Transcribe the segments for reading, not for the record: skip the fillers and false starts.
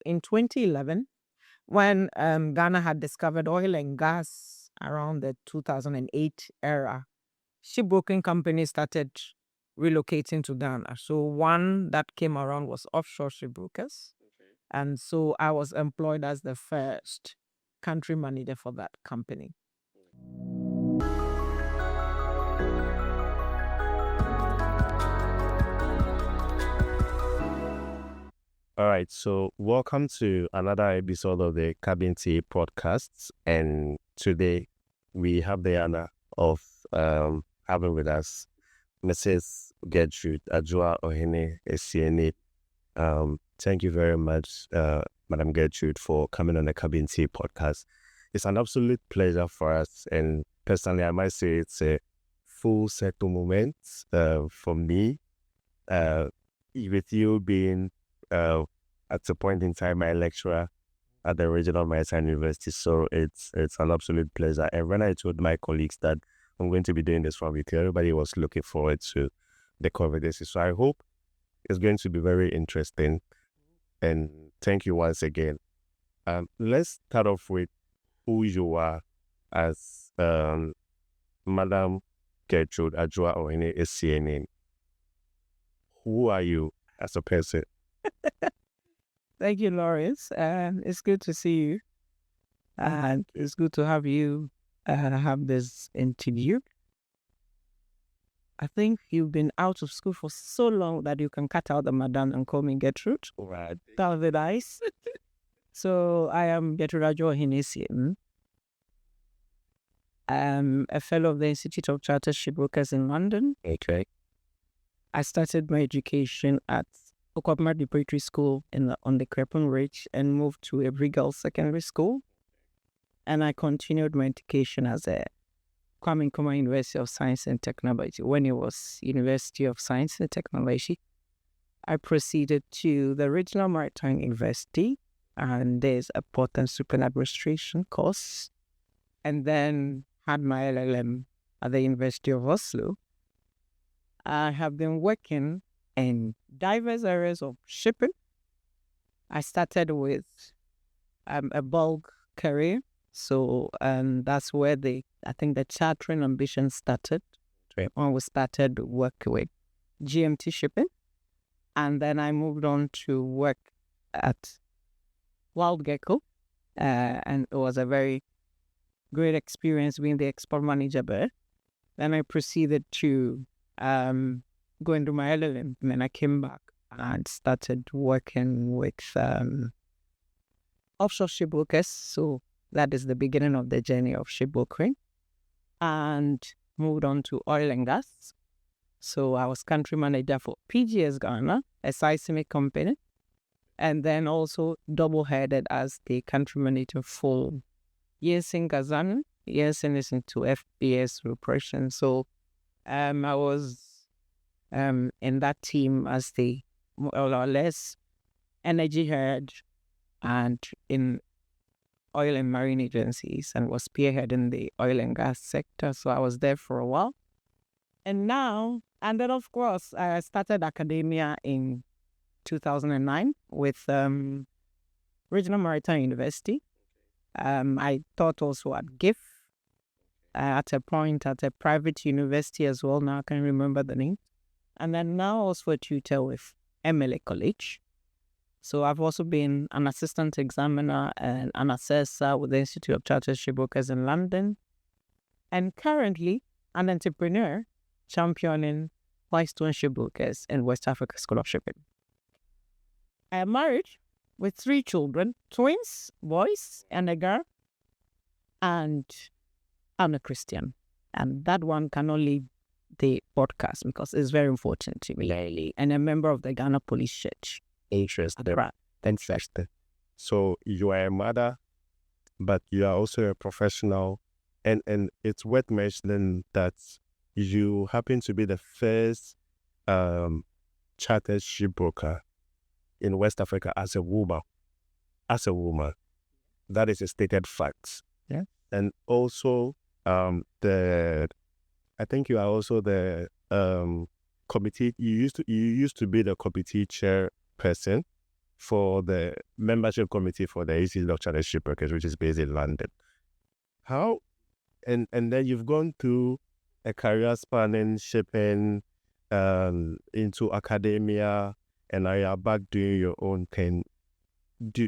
in 2011, when Ghana had discovered oil and gas around the 2008 era, shipbroking companies started relocating to Ghana. So one that came around was Offshore Shipbrokers. And so I was employed as the first country manager for that company. All right, so welcome to another episode of the Cabin Tea podcast. And today we have the honor of having with us Mrs. Gertrude Adwoa Ohene-Asienim. Thank you very much, Madam Gertrude, for coming on the Cabin Tea podcast. It's an absolute pleasure for us, and personally, I might say it's a full circle moment for me. With you being at a point in time my lecturer at the Regional Maritime University, so it's an absolute pleasure. And when I told my colleagues that I'm going to be doing this one with you, everybody was looking forward to the conversation. So I hope it's going to be very interesting. And thank you once again. Let's start off with who you are as Madam Gertrude Adwoa Ohene-Asienim. Who are you as a person? Thank you, Lawrence. It's good to see you. And it's good to have you have this interview. I think you've been out of school for so long that you can cut out the madam and call me Gertrude. Right. That would be nice. So I am Gertrude Adwoa Ohene-Asienim. I'm a fellow of the Institute of Chartered Shipbrokers in London. Okay. I started my education at Okwapma Preparatory School on the Crepon Ridge and moved to a Girls Secondary School. And I continued my education as a Kwame Nkrumah University of Science and Technology. When it was University of Science and Technology, I proceeded to the Regional Maritime University, and there's a Port and Shipping Administration course, and then had my LLM at the University of Oslo. I have been working in diverse areas of shipping. I started with a bulk career. So that's where I think the chartering ambition started. When we started work with GMT Shipping. And then I moved on to work at Wild Gecko. And it was a very great experience being the export manager there. Then I proceeded to go into my LLM, and then I came back and started working with Offshore Shipbrokers. So that is the beginning of the journey of shipbrokering, and moved on to oil and gas. So I was country manager for PGS Ghana, a seismic company, and then also double-headed as the country manager for Yensin Kazan. Yensin is into FPS repression. So I was in that team as the more or less energy head and in oil and marine agencies, and was spearheading the oil and gas sector. So I was there for a while. And then of course, I started academia in 2009 with Regional Maritime University. I taught also at GIF, at a point at a private university as well. Now I can't remember the name. And then now also a tutor with MLA College. So I've also been an assistant examiner and an assessor with the Institute of Chartered Shipbrokers in London. And currently an entrepreneur championing Whitestone Shipbrokers in West Africa School of Shipping. I am married with 3 children, twins, boys and a girl. And I'm a Christian. And that one cannot leave the podcast because it's very important to me. Really? And a member of the Ghana Police Church. Interesting. Accra. Interesting. So you are a mother, but you are also a professional. And it's worth mentioning that you happen to be the first chartered shipbroker in West Africa as a woman. That is a stated fact. Yeah. And also I think you are also the committee. You used to be the committee chairperson for the membership committee for the Institute of Chartered Shipbrokers, which is based in London. How, and then you've gone through a career spanning shipping into academia, and now you're back doing your own thing.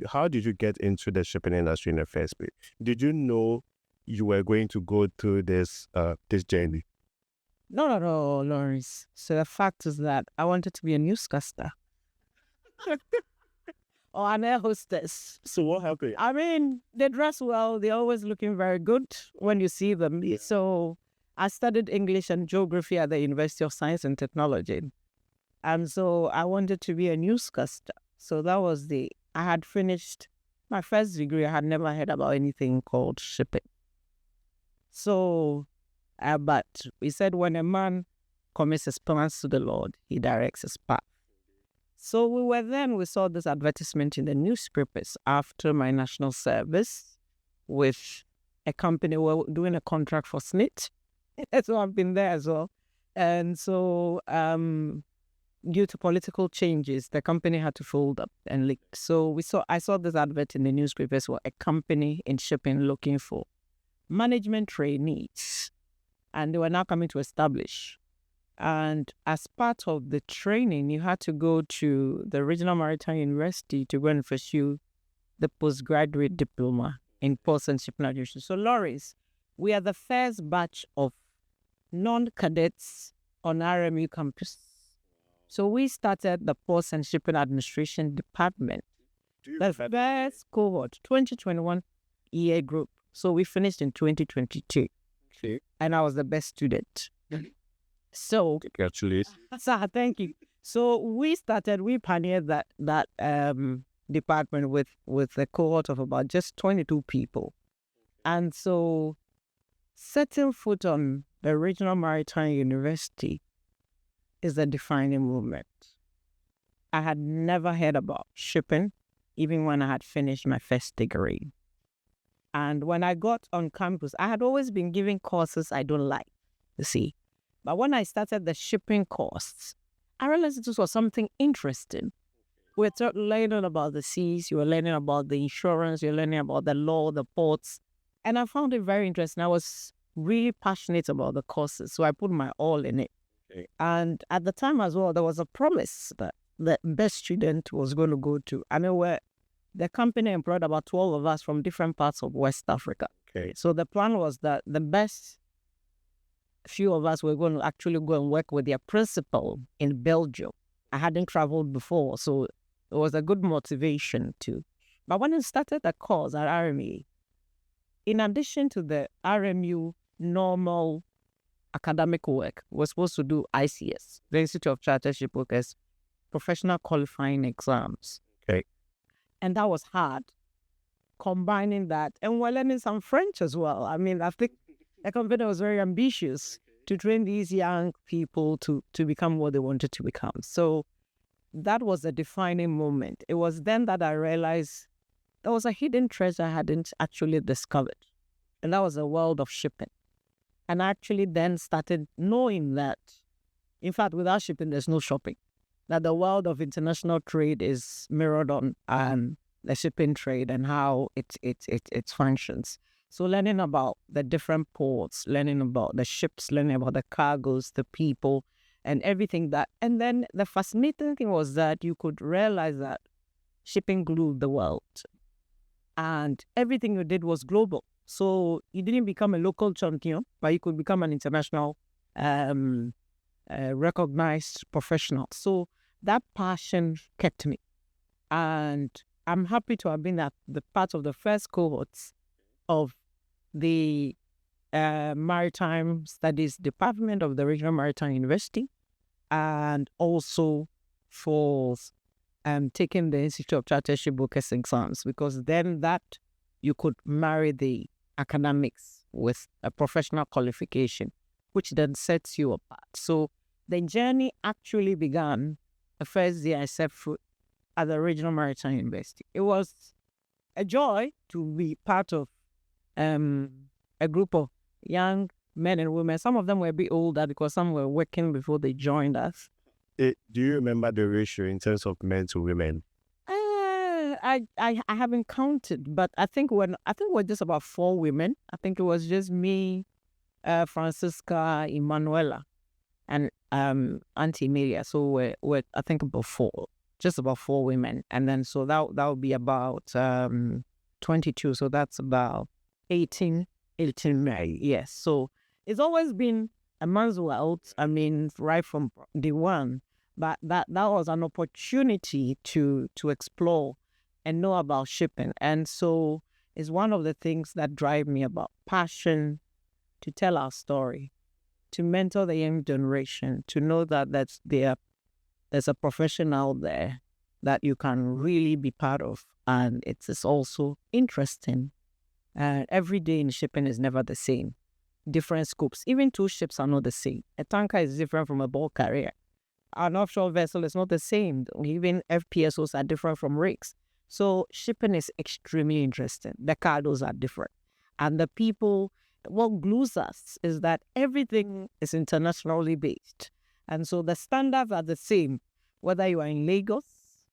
How did you get into the shipping industry in the first place? Did you know you were going to go through this journey? No, Lawrence. So the fact is that I wanted to be a newscaster. Or an air hostess. So what happened? I mean, they dress well. They're always looking very good when you see them. Yeah. So I studied English and geography at the University of Science and Technology. And so I wanted to be a newscaster. So that was I had finished my first degree. I had never heard about anything called shipping. So, but we said when a man commits his plans to the Lord, he directs his path. So we saw this advertisement in the newspapers after my national service with a company. We were doing a contract for SNIT. So I've been there as well. And so due to political changes, the company had to fold up and leak. So I saw this advert in the newspapers for a company in shipping looking for management trainees. And they were now coming to establish. And as part of the training, you had to go to the Regional Maritime University to go and pursue the postgraduate diploma in ports and shipping administration. So, Lawrence, we are the first batch of non-cadets on RMU campus. So we started the ports and shipping administration department. The first cohort, 2021 year group. So we finished in 2022. Okay. And I was the best student. So, congratulations. Thank you. So we pioneered that department with a cohort of about just 22 people. And so setting foot on the Regional Maritime University is a defining moment. I had never heard about shipping, even when I had finished my first degree. And when I got on campus, I had always been giving courses I don't like, you see. But when I started the shipping course, I realized this was something interesting. We're learning about the seas, you were learning about the insurance, you're learning about the law, the ports. And I found it very interesting. I was really passionate about the courses, so I put my all in it. Okay. And at the time as well, there was a promise that the best student was going to go to. I mean, the company employed about 12 of us from different parts of West Africa. Okay. So the plan was that the best few of us were going to actually go and work with their principal in Belgium. I hadn't traveled before, so it was a good motivation too. But when I started the course at RMU, in addition to the RMU normal academic work, we're supposed to do ICS, the Institute of Chartered Shipbrokers, professional qualifying exams. Okay. And that was hard, combining that. And we're learning some French as well. I mean, I think the company was very ambitious to train these young people to become what they wanted to become. So that was a defining moment. It was then that I realized there was a hidden treasure I hadn't actually discovered. And that was the world of shipping. And I actually then started knowing that, in fact, without shipping, there's no shopping. That the world of international trade is mirrored on the shipping trade and how it functions. So learning about the different ports, learning about the ships, learning about the cargoes, the people, and everything that. And then the fascinating thing was that you could realize that shipping glued the world. And everything you did was global. So you didn't become a local champion, but you could become an international recognized professional. So that passion kept me. And I'm happy to have been the part of the first cohorts of the Maritime Studies Department of the Regional Maritime University, and also for taking the Institute of Chartered Shipbrokers exams, because then that you could marry the academics with a professional qualification, which then sets you apart. So the journey actually began the first day I set foot at the Regional Maritime University. It was a joy to be part of a group of young men and women. Some of them were a bit older because some were working before they joined us. Do you remember the ratio in terms of men to women? I haven't counted, but I think we're just about 4 women. I think it was just me, Francisca, Emanuela, and Auntie Emilia. So we're I think about 4, just about 4 women, and then so that would be about 22. So that's about 18 men. Yes. So it's always been a man's world. I mean, right from day one. But that was an opportunity to explore and know about shipping. And so it's one of the things that drive me about passion, to tell our story, to mentor the young generation, to know that there's a profession out there that you can really be part of. And it's also interesting. Every day in shipping is never the same. Different scopes. Even 2 ships are not the same. A tanker is different from a bulk carrier. An offshore vessel is not the same. Even FPSOs are different from rigs. So shipping is extremely interesting. The cargoes are different. And the people, what glues us is that everything is internationally based. And so the standards are the same, whether you are in Lagos,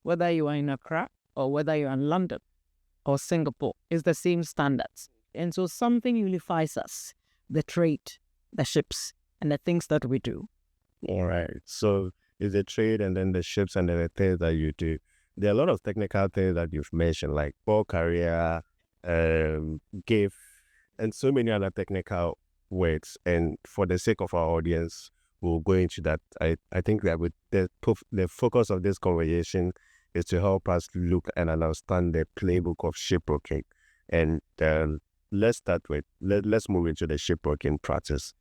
whether you are in Accra, or whether you are in London or Singapore. It's the same standards. And so something unifies us, the trade, the ships, and the things that we do. All right. So it's the trade and then the ships and then the things that you do. There are a lot of technical things that you've mentioned, like ball carrier, GIF, and so many other technical words. And for the sake of our audience, we'll go into that. I think that with the focus of this conversation is to help us look and understand the playbook of shipbroking. And let's move into the shipbroking practice.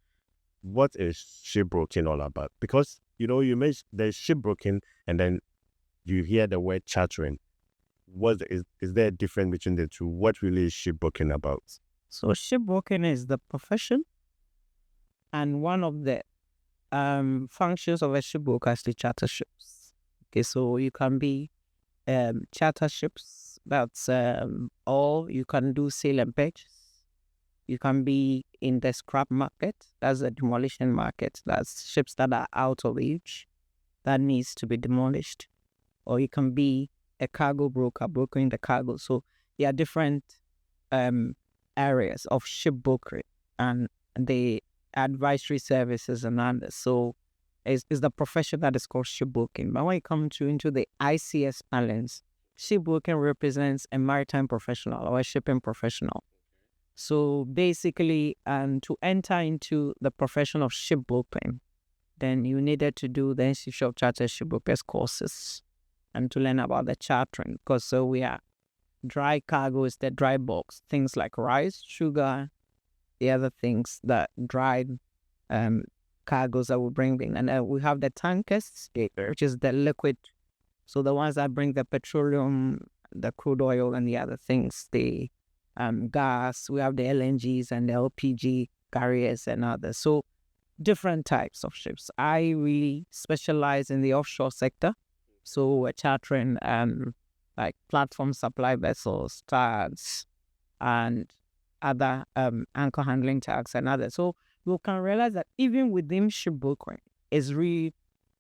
What is shipbroking all about? Because, you mentioned there's shipbroking and then you hear the word chartering. Is there a difference between the two? What really is shipbroking about? So shipbroking is the profession, and one of the functions of a shipbroker is to charter ships. Okay, so you can be charter ships, that's or you can do sale and purchase. You can be in the scrap market, that's the demolition market. That's ships that are out of age, that needs to be demolished. Or you can be a cargo broker, brokering the cargo. So there are different areas of shipbrokering and the advisory services and others. So it's the profession that is called shipbroking. But when you come into the ICS balance, shipbroking represents a maritime professional or a shipping professional. So basically, to enter into the profession of shipbroking, then you needed to do the Institute of Chartered Shipbrokers courses and to learn about the chartering. Because so we are dry cargoes, the dry bulks, things like rice, sugar, the other things that dry cargoes that we bring in. And we have the tankers, which is the liquid. So the ones that bring the petroleum, the crude oil, and the other things, the gas. We have the LNGs and the LPG carriers and others. So different types of ships. I really specialize in the offshore sector. So we're chartering like platform supply vessels, tags, and other anchor handling tags and others. So you can realize that even within shipbrokering is really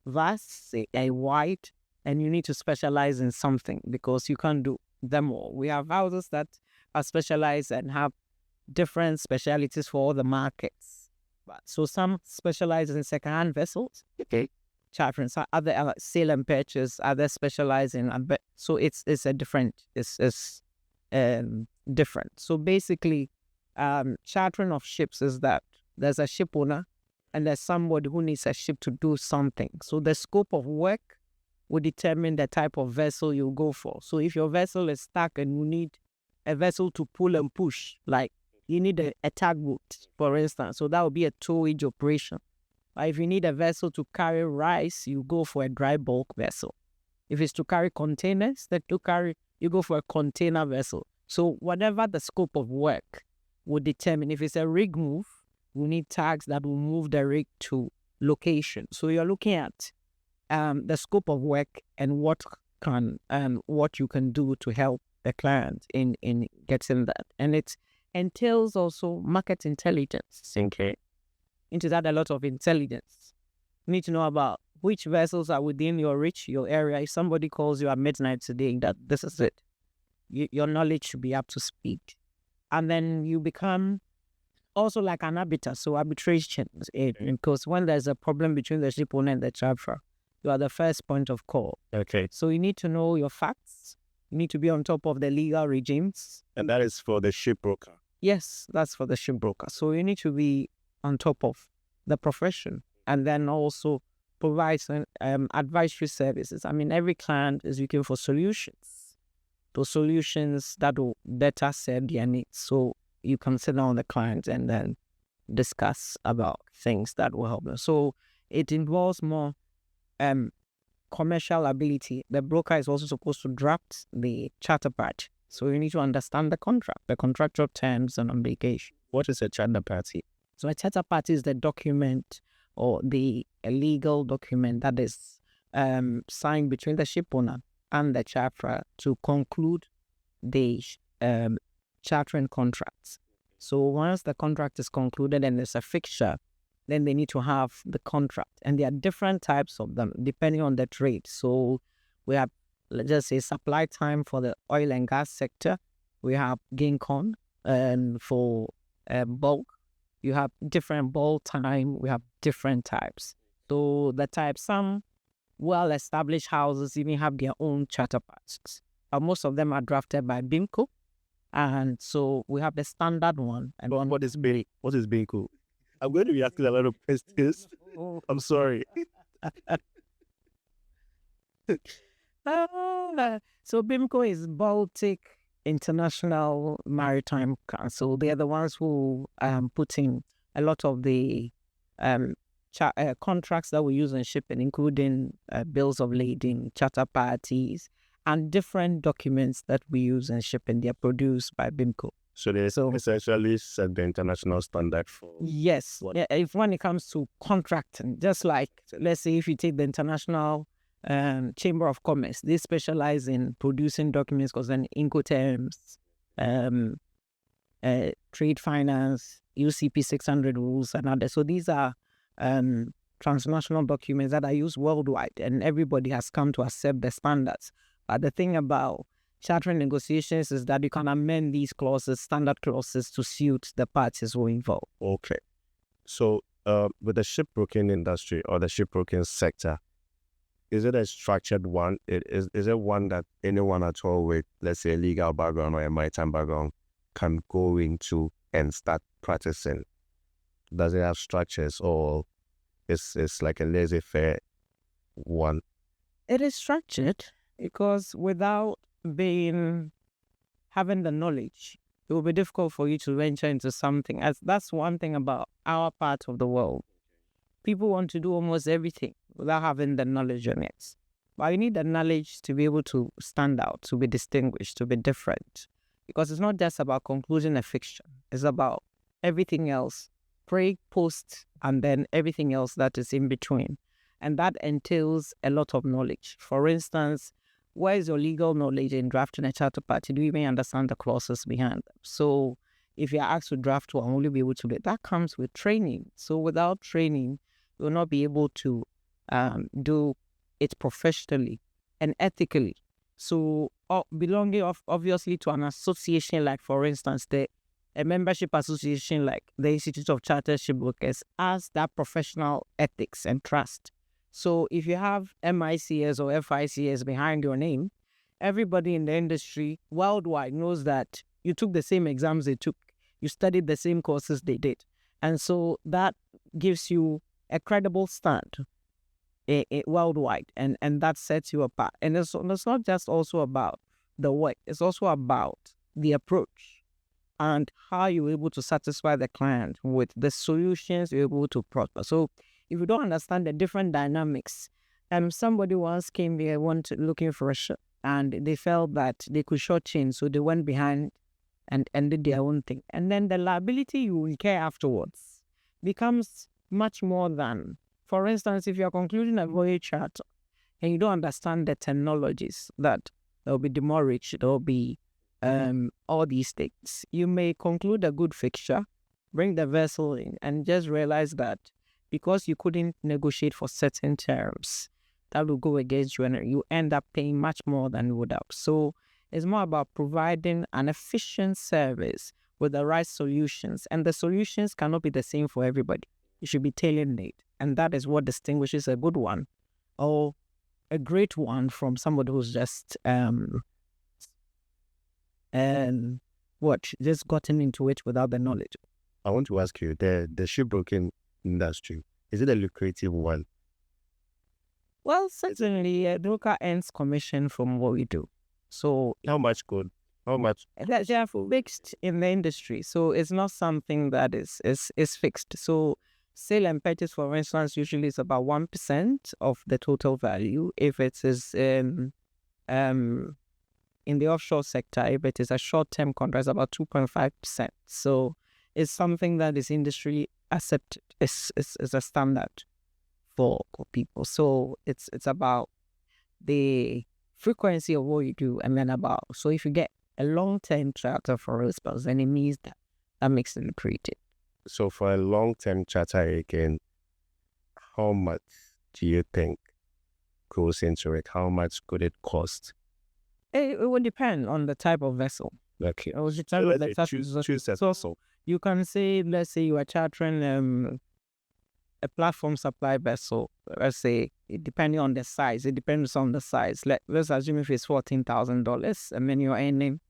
vast, a wide, and you need to specialize in something because you can't do them all. We have houses that are specialized and have different specialities for all the markets. So some specialize in second-hand vessels, chartering, so other sale and purchase, others specialize in. So it's different. So basically, chartering of ships is that there's a ship owner and there's somebody who needs a ship to do something. So the scope of work will determine the type of vessel you go for. So if your vessel is stuck and you need a vessel to pull and push, like you need a tugboat, for instance, so that would be a towage operation. If you need a vessel to carry rice, you go for a dry bulk vessel. If it's to carry containers, you go for a container vessel. So whatever the scope of work will determine. If it's a rig move, we need tags that will move the rig to location. So you're looking at the scope of work and what you can do to help the client in getting that. And it entails also market intelligence. Okay. Into that, a lot of intelligence. You need to know about which vessels are within your reach, your area. If somebody calls you at midnight today, that this is it. your knowledge should be up to speed. And then you become also like an arbiter. So arbitration, because when there's a problem between the ship owner and the charterer, you are the first point of call. Okay. So you need to know your facts. You need to be on top of the legal regimes. And that is for the shipbroker. Yes, that's for the shipbroker. So you need to be on top of the profession, and then also provide some advisory services. I mean, every client is looking for solutions. Those solutions that will better serve their needs. So you can sit down with the client and then discuss about things that will help them. So it involves more commercial ability. The broker is also supposed to draft the charter part. So you need to understand the contract, the contractual terms and obligations. What is a charter party? So a charter party is the document or a legal document that is signed between the ship owner and the charterer to conclude the chartering contracts. So once the contract is concluded and there's a fixture, then they need to have the contract. And there are different types of them depending on the trade. So we have, let's just say, supply time for the oil and gas sector. We have GINCON for bulk. You have different bulk time. We have different types. So the types, some well-established houses even have their own charter parties. Most of them are drafted by BIMCO. And so we have the standard one. And what is BIMCO? I'm going to be asking a lot of questions. I'm sorry. So BIMCO is Baltic International Maritime Council. They are the ones who put in a lot of the contracts that we use in shipping, including bills of lading, charter parties, and different documents that we use in shipping. They are produced by BIMCO. So they essentially set the international standard for... Yes. Yeah, when it comes to contracting, just like, let's say if you take the International Chamber of Commerce, they specialize in producing documents concerning Incoterms, trade finance, UCP 600 rules and others. So these are transnational documents that are used worldwide, and everybody has come to accept the standards. But the thing about chartering negotiations is that you can amend these clauses, standard clauses, to suit the parties who are involved. Okay. So with the shipbroking industry or the shipbroking sector, is it a structured one? Is it one that anyone at all with, let's say, a legal background or a maritime background can go into and start practicing? Does it have structures, or it's like a laissez-faire one? It is structured because without having the knowledge, it will be difficult for you to venture into something. As that's one thing about our part of the world. People want to do almost everything without having the knowledge on it. But you need the knowledge to be able to stand out, to be distinguished, to be different. Because it's not just about concluding a fixture. It's about everything else, pre, post, and then everything else that is in between. And that entails a lot of knowledge. For instance, where is your legal knowledge in drafting a charter party? Do you even understand the clauses behind them? So if you're asked to draft one, will you be able to do it? That comes with training. So without training, you will not be able to do it professionally and ethically. So belonging obviously to an association, like for instance, a membership association like the Institute of Chartered Shipbrokers, has that professional ethics and trust. So if you have MICS or FICS behind your name, everybody in the industry worldwide knows that you took the same exams they took, you studied the same courses they did. And so that gives you a credible stand worldwide, and that sets you apart. And it's not just also about the work, it's also about the approach and how you're able to satisfy the client with the solutions you're able to prosper. So if you don't understand the different dynamics, somebody once came here looking for a shop, and they felt that they could shortchange, so they went behind and did their own thing. And then the liability you will incur afterwards becomes much more than, for instance, if you're concluding a voyage charter and you don't understand the technologies, that there will be demurrage, there will be all these things. You may conclude a good fixture, bring the vessel in, and just realize that because you couldn't negotiate for certain terms, that will go against you, and you end up paying much more than you would have. So It's more about providing an efficient service with the right solutions. And the solutions cannot be the same for everybody. It should be tailor-made. And that is what distinguishes a good one or a great one from somebody who's just just gotten into it without the knowledge. I want to ask you, the shipbroking industry, is it a lucrative one? Well, certainly a broker earns commission from what we do. So How much? they are fixed in the industry. So it's not something that is fixed. So sale and purchase, for instance, usually is about 1% of the total value. If it is in the offshore sector, if it is a short-term contract, it's about 2.5%. So it's something that is industry accepted. It's a standard for people. So it's about the frequency of what you do, and then so if you get a long-term charter for a spouse, then it means that makes it lucrative. So for a long-term charter again, how much do you think goes into it? How much could it cost? It would depend on the type of vessel. Okay. It would depend on the type of vessel. So you can say, let's say you are chartering a platform supply vessel. Let's say, depending on the size, it depends on the size. Let's assume if it's $14,000 and then you're earning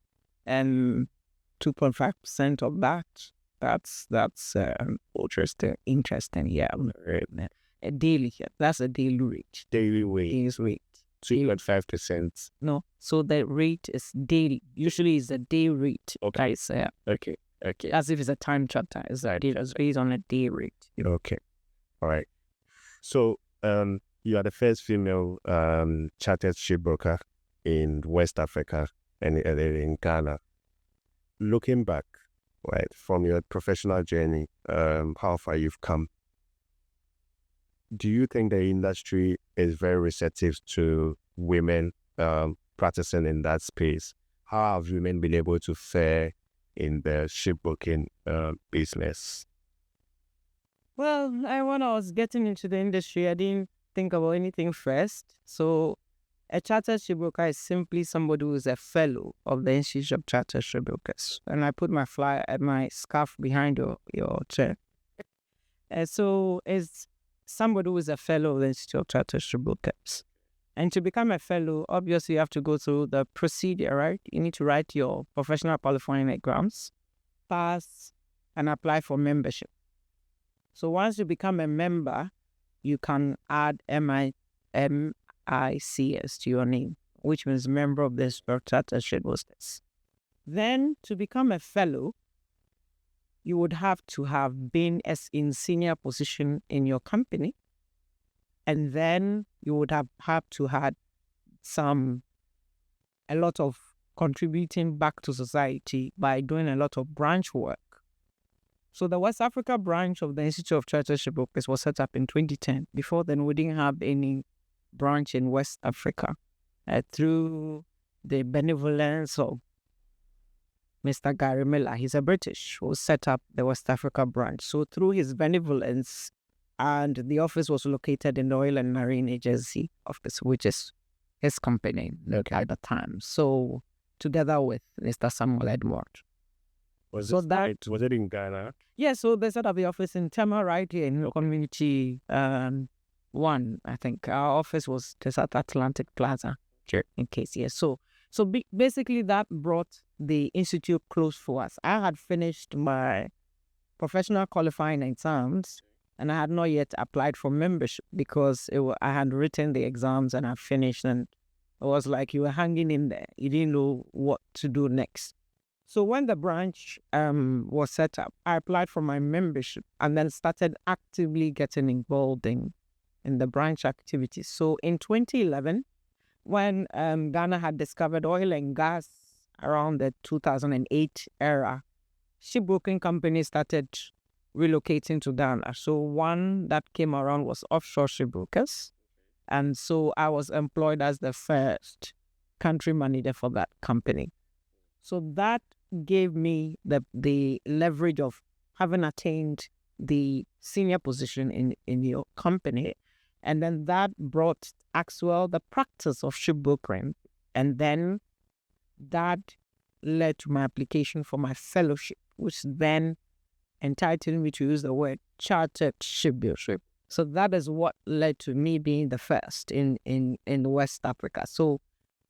2.5% of that. That's interesting. Yeah, a daily. That's a daily rate. Daily rate. Daily rate. 2.5%. No, so the rate is daily. Usually, it's a day rate. Okay. Okay. Okay. As if it's a time charter. It's based on a day rate. Okay. All right. So, you are the first female chartered shipbroker in West Africa and in Ghana. Looking back, right, from your professional journey, how far you've come, do you think the industry is very receptive to women practicing in that space? How have women been able to fare in the shipbroking business? Well, when I was getting into the industry, I didn't think about anything first. So a chartered shipbroker is simply somebody who is a fellow of the Institute of Chartered Shipbrokers. And I put my scarf behind your chair. So it's somebody who is a fellow of the Institute of Chartered Shipbrokers. And to become a fellow, obviously you have to go through the procedure, right? You need to write your professional qualifying exams, pass, and apply for membership. So once you become a member, you can add MICS to your name, which means member of the Chartered Shipbrokers. Then to become a fellow, you would have to have been in senior position in your company. And then you would have to had a lot of contributing back to society by doing a lot of branch work. So the West Africa branch of the Institute of Chartered Shipbrokers was set up in 2010. Before then, we didn't have any branch in West Africa. Through the benevolence of Mr. Gary Miller, he's a British, who set up the West Africa branch. So through his benevolence, and the office was located in the Oil and Marine Agency office, which is his company at the time. So together with Mr. Samuel Edward. Was it in Ghana? Yeah, so they set up the office in Tema, right here in Community 1, I think. Our office was just at Atlantic Plaza, in case, yes. So basically that brought the institute close for us. I had finished my professional qualifying exams, and I had not yet applied for membership because I had written the exams and I finished, and it was like you were hanging in there. You didn't know what to do next. So when the branch was set up, I applied for my membership and then started actively getting involved in the branch activities. So in 2011, when Ghana had discovered oil and gas around the 2008 era, shipbroking companies started relocating to Ghana. So one that came around was Offshore Shipbrokers. And so I was employed as the first country manager for that company. So that gave me the leverage of having attained the senior position in your company. And then that brought Axwell the practice of shipbrokering. And then that led to my application for my fellowship, which then entitled me to use the word Chartered Shipbroker. So that is what led to me being the first in West Africa. So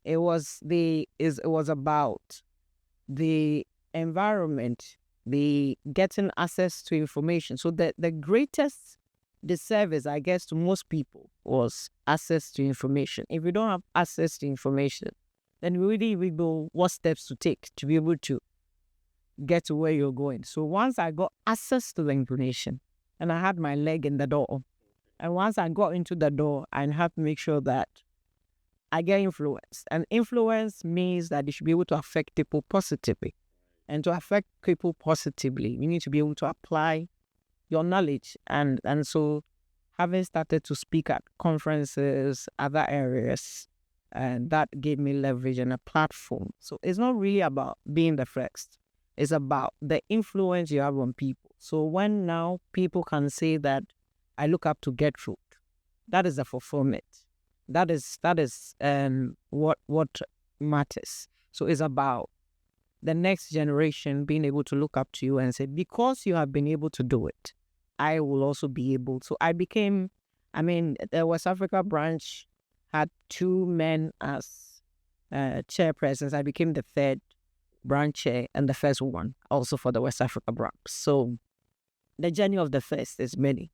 it was about the environment, the getting access to information. So the greatest disservice, I guess, to most people was access to information. If you don't have access to information, then really we know what steps to take to be able to get to where you're going. So once I got access to the information and I had my leg in the door, and once I got into the door, I have to make sure that I get influence. And influence means that you should be able to affect people positively. And to affect people positively, you need to be able to apply your knowledge. And so having started to speak at conferences, other areas, and that gave me leverage and a platform. So it's not really about being the first. It's about the influence you have on people. So when now people can say that I look up to Gertrude, that is the fulfillment. That is what matters. So it's about the next generation being able to look up to you and say, because you have been able to do it, I will also be able. So I became, the West Africa branch had 2 men as chairpersons. I became the 3rd branch chair and the first one also for the West Africa branch. So the journey of the first is many.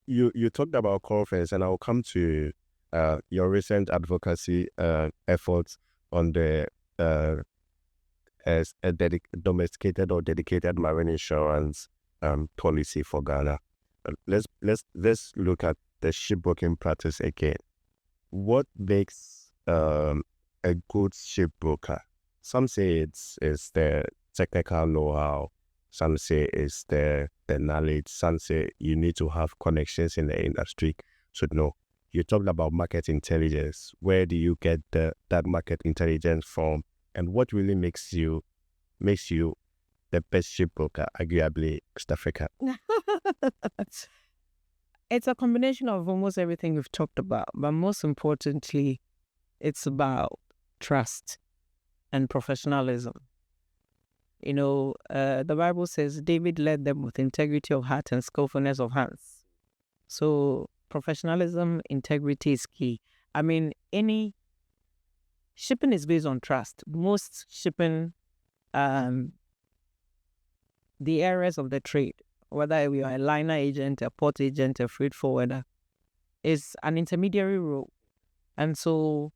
You talked about conference, and I'll come to your recent advocacy efforts on the as a domesticated or dedicated marine insurance policy for Ghana. Let's look at the shipbroking practice again. What makes a good shipbroker? Some say it's the technical know-how. Some say it's the knowledge. Some say you need to have connections in the industry to know. You talked about market intelligence. Where do you get that market intelligence from? And what really makes you the best shipbroker, arguably, West Africa? It's a combination of almost everything we've talked about. But most importantly, it's about trust and professionalism. The Bible says David led them with integrity of heart and skillfulness of hands. So professionalism, integrity is key. Any shipping is based on trust. Most shipping, the areas of the trade, whether we are a liner agent, a port agent, a freight forwarder, is an intermediary role. And so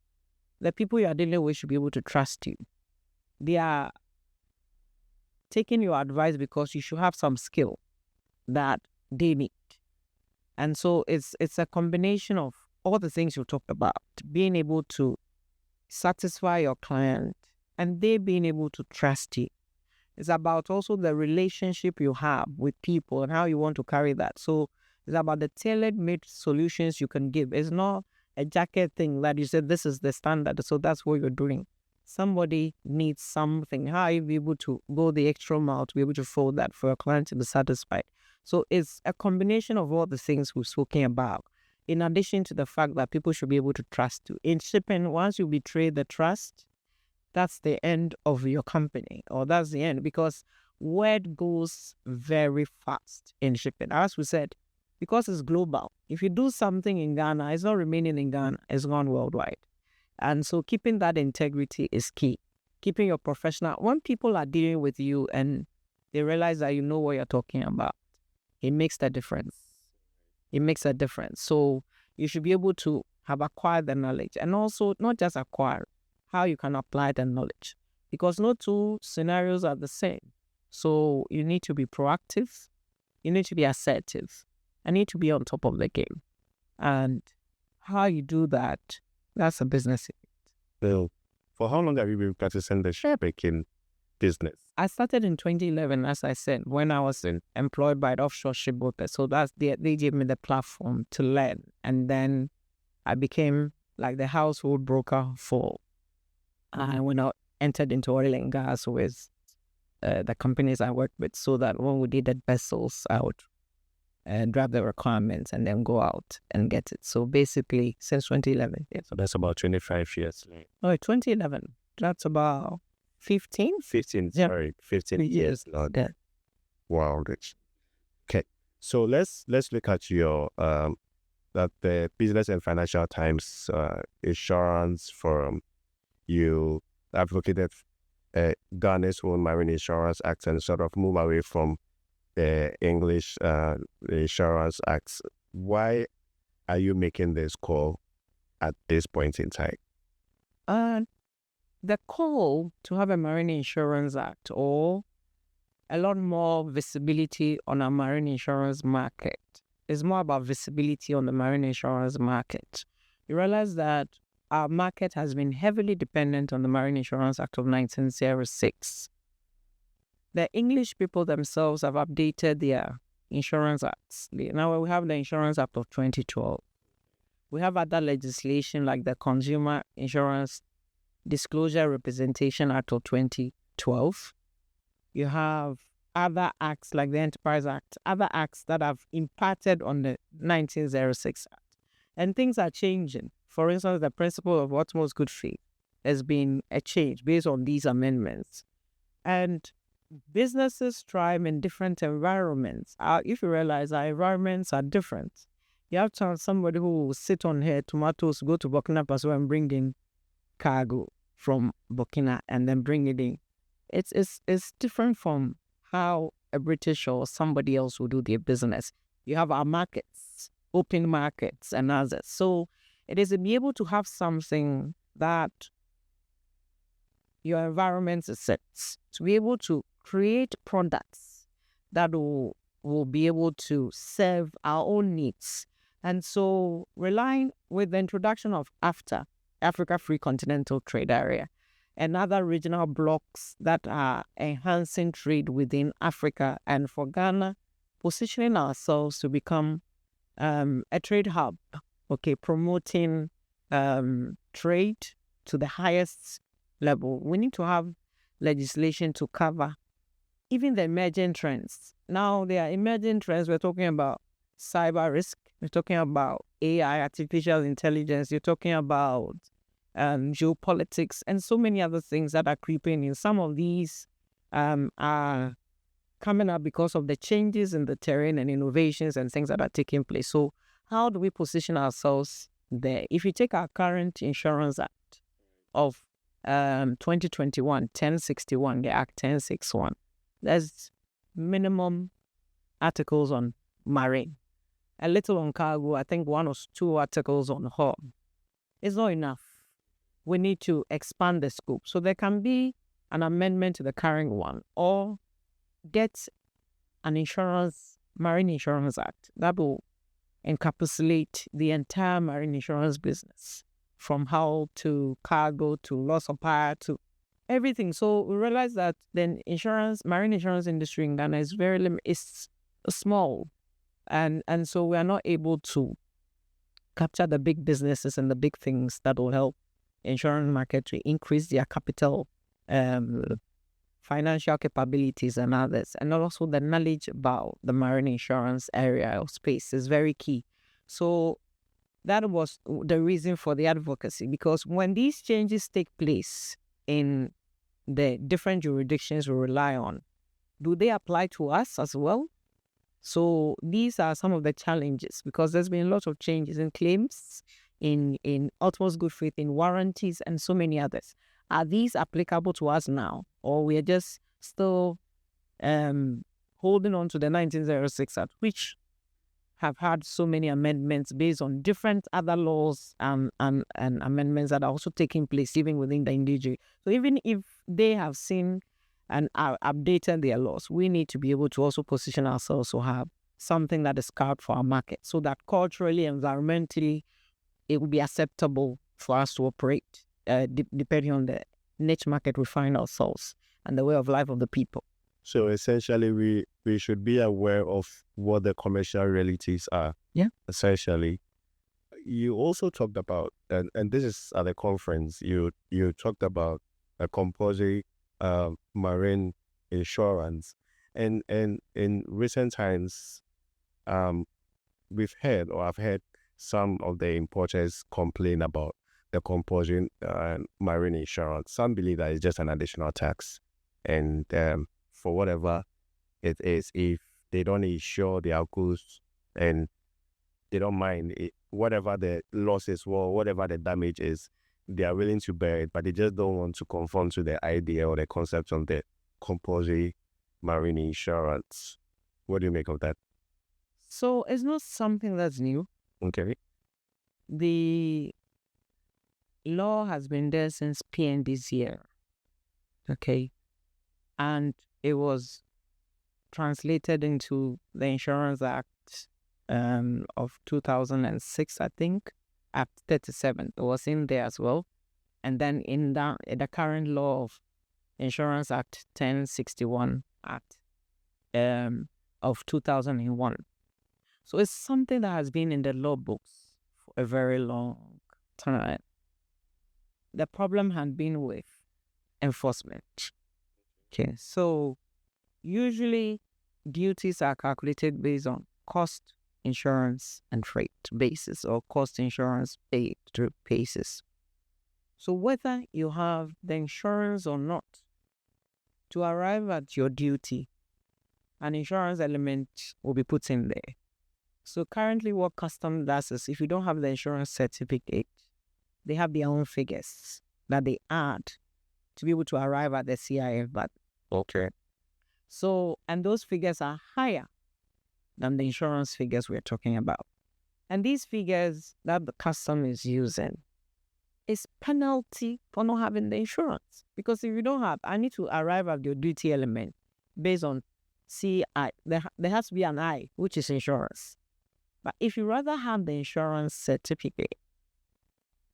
the people you are dealing with should be able to trust you. They are taking your advice because you should have some skill that they need. And so it's a combination of all the things you talked about, being able to satisfy your client and they being able to trust you. It's about also the relationship you have with people and how you want to carry that. So it's about the tailor-made solutions you can give. It's not a jacket thing that you said, this is the standard, so that's what you're doing. Somebody needs something. How are you able to go the extra mile to be able to fold that for a client to be satisfied? So it's a combination of all the things we've spoken about, in addition to the fact that people should be able to trust you. In shipping, once you betray the trust, that's the end of your company, or that's the end, because word goes very fast in shipping. As we said, because it's global. If you do something in Ghana, it's not remaining in Ghana, it's gone worldwide. And so keeping that integrity is key. Keeping your professional, when people are dealing with you and they realize that you know what you're talking about, it makes the difference. It makes a difference. So you should be able to have acquired the knowledge, and also not just acquire, how you can apply the knowledge, because no 2 scenarios are the same. So you need to be proactive, you need to be assertive, and need to be on top of the game. And how you do that, that's a business. So, for how long have you been practicing the shipbroking business? I started in 2011, as I said, when I was employed by the Offshore Shipbrokers. So they gave me the platform to learn. And then I became like the household broker for, when I entered into oil and gas with the companies I worked with, so that when we needed vessels, I would draft the requirements, and then go out and get it. So basically, since 2011. Yes. So that's about 25 years. Oh, 2011. That's about 15? 15, Yeah. sorry, 15 years. Not Yeah. wow. Okay. So let's look at your that the Business and Financial Times insurance forum. You advocated Ghana's own Marine Insurance Act and sort of move away from the English Insurance Acts. Why are you making this call at this point in time? The call to have a Marine Insurance Act or a lot more visibility on a marine insurance market is more about visibility on the marine insurance market. You realize that our market has been heavily dependent on the Marine Insurance Act of 1906. The English people themselves have updated their insurance acts. Now we have the Insurance Act of 2012. We have other legislation like the Consumer Insurance Disclosure Representation Act of 2012. You have other acts like the Enterprise Act, other acts that have impacted on the 1906 Act. And things are changing. For instance, the principle of utmost good faith has been a change based on these amendments. And businesses thrive in different environments. If you realize our environments are different, you have to have somebody who will sit on here, tomatoes, go to Burkina Faso and bring in cargo from Burkina and then bring it in. It's different from how a British or somebody else will do their business. You have our markets, open markets and others. So it is to be able to have something that your environment sets, to be able to create products that will be able to serve our own needs. And so relying with the introduction of AFTA, Africa Free Continental Trade Area, and other regional blocks that are enhancing trade within Africa, and for Ghana, positioning ourselves to become a trade hub, promoting trade to the highest level. We need to have legislation to cover even the emerging trends. Now, there are emerging trends. We're talking about cyber risk. We're talking about AI, artificial intelligence. You're talking about geopolitics and so many other things that are creeping in. Some of these are coming up because of the changes in the terrain and innovations and things that are taking place. So how do we position ourselves there? If you take our current Insurance Act of 2021, 1061, the Act 1061, there's minimum articles on marine, a little on cargo, I think 1 or 2 articles on hull. It's not enough. We need to expand the scope. So there can be an amendment to the current one, or get an Marine Insurance Act that will encapsulate the entire marine insurance business, from hull to cargo to loss of power to everything. So we realize that the marine insurance industry in Ghana is it's small, and so we are not able to capture the big businesses and the big things that will help insurance market to increase their capital, financial capabilities and others. And also the knowledge about the marine insurance area or space is very key. So that was the reason for the advocacy, because when these changes take place in the different jurisdictions we rely on, do they apply to us as well? So these are some of the challenges, because there's been a lot of changes in claims, in utmost good faith, in warranties, and so many others. Are these applicable to us now, or we are just still holding on to the 1906 Act, which have had so many amendments based on different other laws and amendments that are also taking place even within the individual? So even if they have seen and are updated their laws, we need to be able to also position ourselves to have something that is carved for our market, so that culturally, environmentally, it will be acceptable for us to operate, depending on the niche market we find ourselves and the way of life of the people. So essentially, we should be aware of what the commercial realities are. Yeah. Essentially, you also talked about, and this is at the conference, you talked about a compulsory marine insurance, and in recent times, we've heard, or I've heard some of the importers complain about the compulsory marine insurance. Some believe that it's just an additional tax, and for whatever it is, if they don't insure their goods and they don't mind it, whatever the losses were, whatever the damage is, they are willing to bear it, but they just don't want to conform to the idea or the concept of the compulsory marine insurance. What do you make of that? So it's not something that's new. Okay. The law has been there since PND's year. Okay. And it was translated into the Insurance Act of 2006, I think, Act 37. It was in there as well. And then in the current law of Insurance Act 1061 Act of 2001. So it's something that has been in the law books for a very long time. The problem had been with enforcement. Okay, so usually duties are calculated based on cost, insurance, and freight basis, or cost, insurance, paid basis. So whether you have the insurance or not, to arrive at your duty, an insurance element will be put in there. So currently what Custom does is, if you don't have the insurance certificate, they have their own figures that they add to be able to arrive at the CIF value. Okay. So, and those figures are higher than the insurance figures we're talking about. And these figures that the Custom is using is penalty for not having the insurance. Because if you don't have, I need to arrive at your duty element based on CI. There has to be an I, which is insurance. But if you rather have the insurance certificate,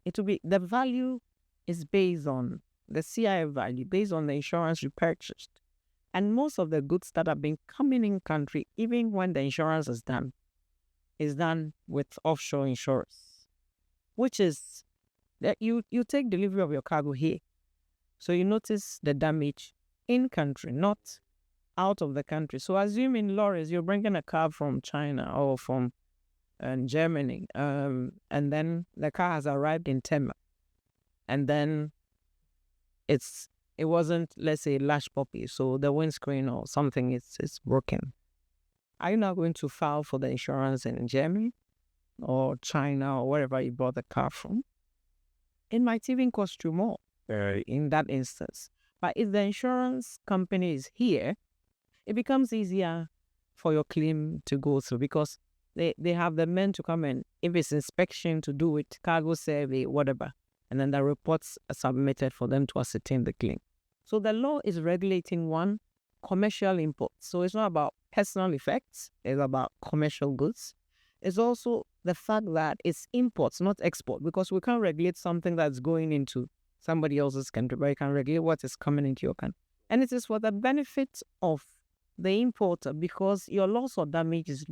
it will be, the value is based on the CIF value, based on the insurance you purchased. And most of the goods that have been coming in country, even when the insurance is done with offshore insurers, which is that you take delivery of your cargo here. So you notice the damage in country, not out of the country. So assuming, Lawrence, you're bringing a car from China or from Germany, and then the car has arrived in Tema, and then it wasn't, let's say, lash puppy, so the windscreen or something is broken. Are you now going to file for the insurance in Germany or China or wherever you bought the car from? It might even cost you more in that instance. But if the insurance company is here, it becomes easier for your claim to go through, because they have the men to come in, if it's inspection to do it, cargo survey, whatever, and then the reports are submitted for them to ascertain the claim. So the law is regulating, one, commercial imports. So it's not about personal effects, it's about commercial goods. It's also the fact that it's imports, not export, because we can't regulate something that's going into somebody else's country, but you can regulate what is coming into your country. And it is for the benefit of the importer, because your loss or damage is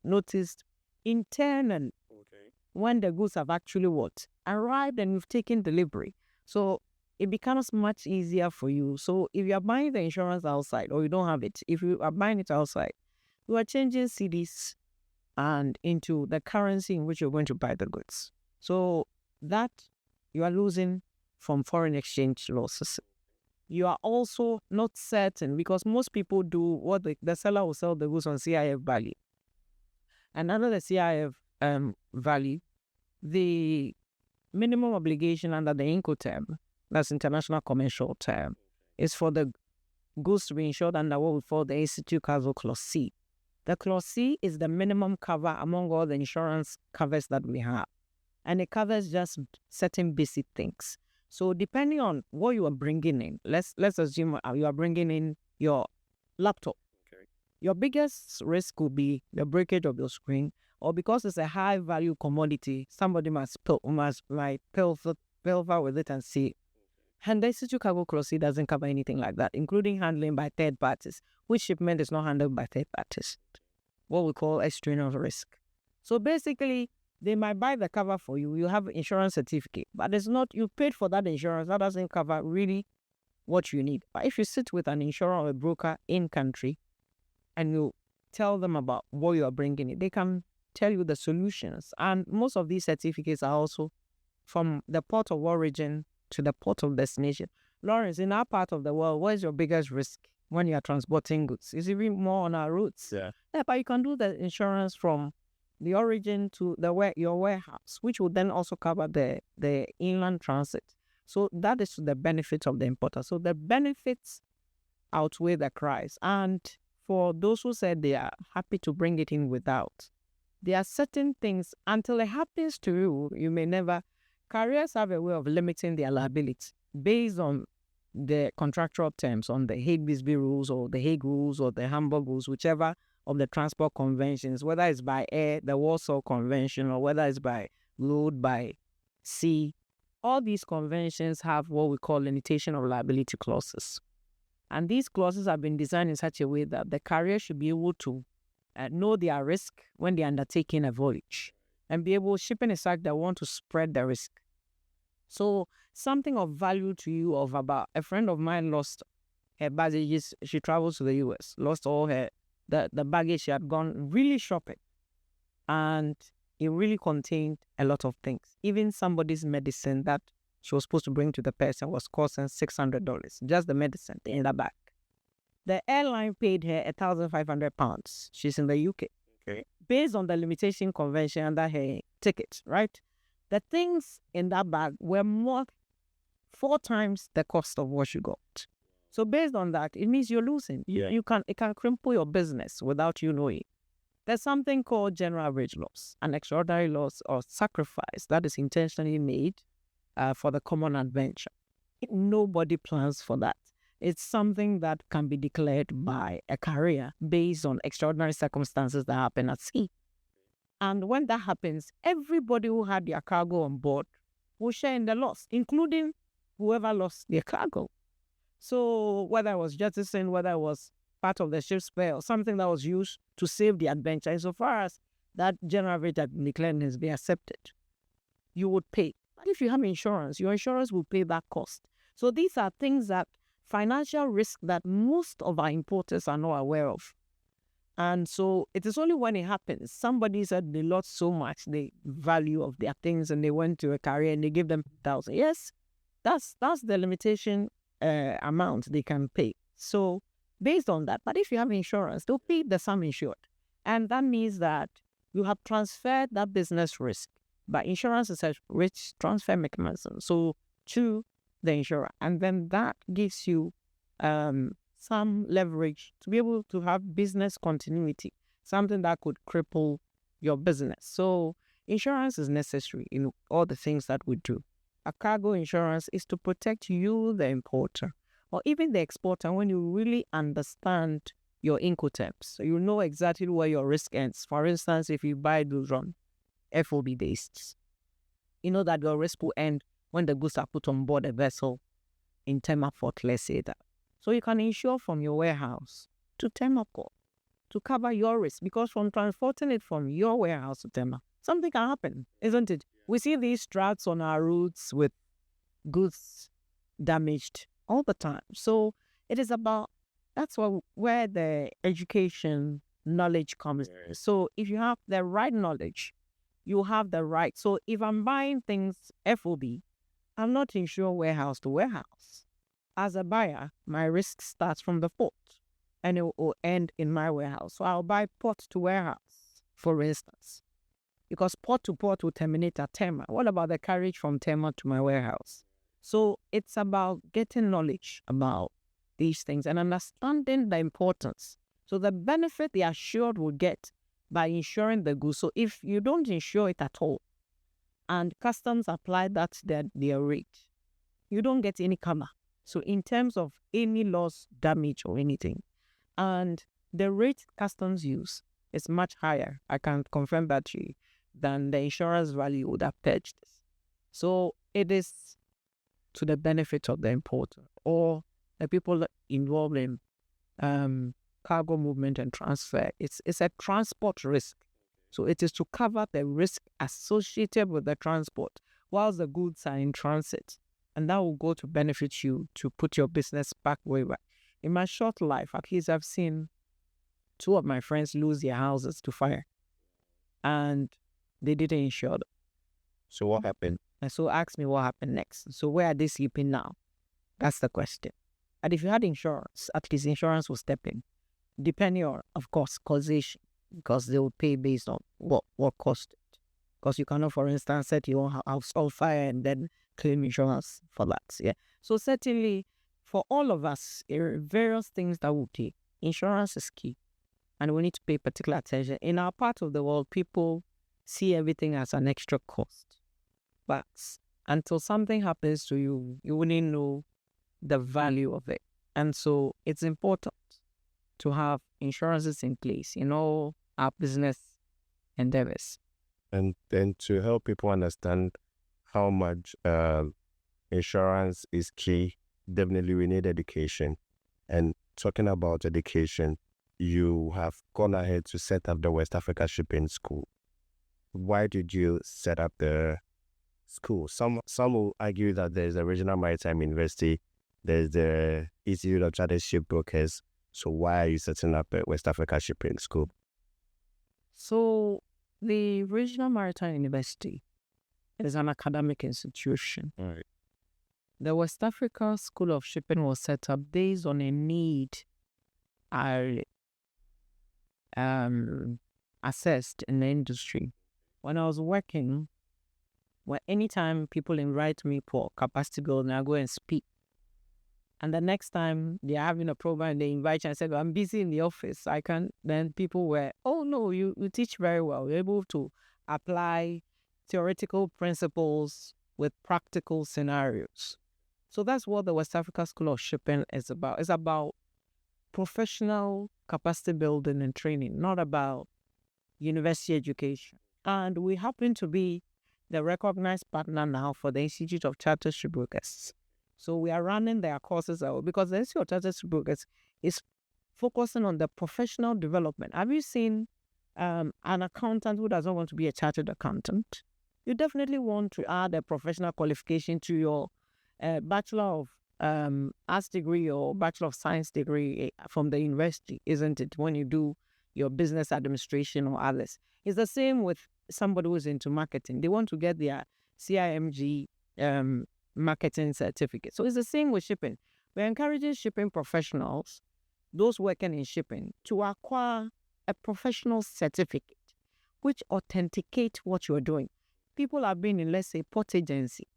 noticed internally when the goods have actually arrived and you've taken delivery. So it becomes much easier for you. So if you are buying the insurance outside, or you don't have it, if you are buying it outside, you are changing cedis and into the currency in which you're going to buy the goods. So that you are losing from foreign exchange losses. You are also not certain, because most people do what the seller will sell the goods on CIF value. And under the CIF value, the minimum obligation under the Incoterm, that's international commercial term, is for the goods to be insured under what we call the Institute Cargo Clause C. The Clause C is the minimum cover among all the insurance covers that we have. And it covers just certain basic things. So depending on what you are bringing in, let's assume you are bringing in your laptop. Okay. Your biggest risk will be the breakage of your screen, or because it's a high value commodity, somebody might pilfer with it and see. And the Institute Cargo Clause C doesn't cover anything like that, including handling by third parties, which shipment is not handled by third parties, what we call extraneous risk. So basically, they might buy the cover for you. You have an insurance certificate, but it's not, you paid for that insurance. That doesn't cover really what you need. But if you sit with an insurer or a broker in country and you tell them about what you are bringing in. They can tell you the solutions. And most of these certificates are also from the port of origin to the port of destination. Lawrence, in our part of the world, what is your biggest risk when you are transporting goods? It's even more on our routes. Yeah. But you can do the insurance from the origin to your warehouse, which will then also cover the inland transit. So that is to the benefit of the importer. So the benefits outweigh the cries. And for those who said they are happy to bring it in without, there are certain things, until it happens to you, you may never. Carriers have a way of limiting their liability based on the contractual terms, on the Hague-Bisbee rules or the Hague rules or the Hamburg rules, whichever of the transport conventions, whether it's by air, the Warsaw Convention, or whether it's by road, by sea. All these conventions have what we call limitation of liability clauses. And these clauses have been designed in such a way that the carrier should be able to know their risk when they're undertaking a voyage and be able, shipping is such that want to spread the risk. So something of value to you of about, a friend of mine lost her baggage. She travels to the US, lost all the baggage. She had gone really shopping, and it really contained a lot of things. Even somebody's medicine that she was supposed to bring to the person was costing $600, just the medicine in the bag. The airline paid her £1,500. She's in the UK. Okay. Based on the limitation convention under her ticket, right? The things in that bag were 4 times the cost of what you got. So based on that, it means you're losing. Yeah. It can cripple your business without you knowing. There's something called general average loss, an extraordinary loss or sacrifice that is intentionally made for the common adventure. Nobody plans for that. It's something that can be declared by a carrier based on extraordinary circumstances that happen at sea. And when that happens, everybody who had their cargo on board will share in the loss, including whoever lost their cargo. So whether it was jettison, whether it was part of the ship's spare or something that was used to save the adventure, insofar as that general rate that declared has been accepted, you would pay. But if you have insurance, your insurance will pay that cost. So these are things that financial risk that most of our importers are not aware of. And so it is only when it happens, somebody said they lost so much the value of their things and they went to a carrier and they give them 1,000. Yes, that's the limitation amount they can pay. So based on that, but if you have insurance, they'll pay the sum insured. And that means that you have transferred that business risk. But insurance is a risk transfer mechanism. So to the insurer. And then that gives you some leverage to be able to have business continuity, something that could cripple your business. So insurance is necessary in all the things that we do. A cargo insurance is to protect you, the importer, or even the exporter, when you really understand your Incoterms. So you know exactly where your risk ends. For instance, if you buy goods on FOB days, you know that your risk will end when the goods are put on board a vessel in Tema Port, let's say that. So you can insure from your warehouse to Tema Port to cover your risk, because from transporting it from your warehouse to Tema, something can happen, isn't it? We see these tracks on our routes with goods damaged all the time. So it is about, that's where the education knowledge comes. So if you have the right knowledge, you have the right. So if I'm buying things FOB, I'm not insured warehouse to warehouse. As a buyer, my risk starts from the port and it will end in my warehouse. So I'll buy port to warehouse, for instance, because port to port will terminate at Tema. What about the carriage from Tema to my warehouse? So it's about getting knowledge about these things and understanding the importance. So the benefit the assured will get by insuring the goods. So if you don't insure it at all, and customs apply that their rate, you don't get any cover. So in terms of any loss, damage, or anything, and the rate customs use is much higher, I can confirm that to you, than the insurance value would have purchased. So it is to the benefit of the importer or the people involved in cargo movement and transfer. It's a transport risk. So it is to cover the risk associated with the transport whilst the goods are in transit. And that will go to benefit you to put your business back way back. In my short life, at least I've seen two of my friends lose their houses to fire, and they didn't insure them. So what happened? And so ask me what happened next. So where are they sleeping now? That's the question. And if you had insurance, at least insurance will step in, depending on, of course, causation, because they will pay based on what cost it. Because you cannot, for instance, set your own house on fire and then claim insurance for that. Yeah. So certainly, for all of us, there are various things that we take. Insurance is key, and we need to pay particular attention. In our part of the world, people see everything as an extra cost. But until something happens to you, you wouldn't know the value of it. And so it's important to have insurances in place in all our business endeavors. And then to help people understand how much insurance is key, definitely we need education. And talking about education, you have gone ahead to set up the West Africa Shipping School. Why did you set up the school? Some will argue that there's a regional maritime university, there's the Institute of Chartered Shipbrokers. So why are you setting up a West Africa Shipping School? So the Regional Maritime University is an academic institution. All right. The West Africa School of Shipping was set up based on a need I assessed in the industry. When I was working, anytime people invite me for capacity building, I go and speak. And the next time they're having a program, they invite you. I said, well, I'm busy in the office. I can't. Then people were, oh, no, you teach very well. You're able to apply theoretical principles with practical scenarios. So that's what the West Africa School of Shipping is about. It's about professional capacity building and training, not about university education. And we happen to be the recognized partner now for the Institute of Chartered Shipbrokers. So we are running their courses out because the Institute of Chartered Shipbrokers is focusing on the professional development. Have you seen an accountant who doesn't want to be a chartered accountant? You definitely want to add a professional qualification to your Bachelor of Arts degree or Bachelor of Science degree from the university, isn't it? When you do your business administration or others. It's the same with somebody who's into marketing. They want to get their CIMG marketing certificate. So it's the same with shipping. We're encouraging shipping professionals, those working in shipping, to acquire a professional certificate which authenticate what you're doing. People have been in, let's say, port agency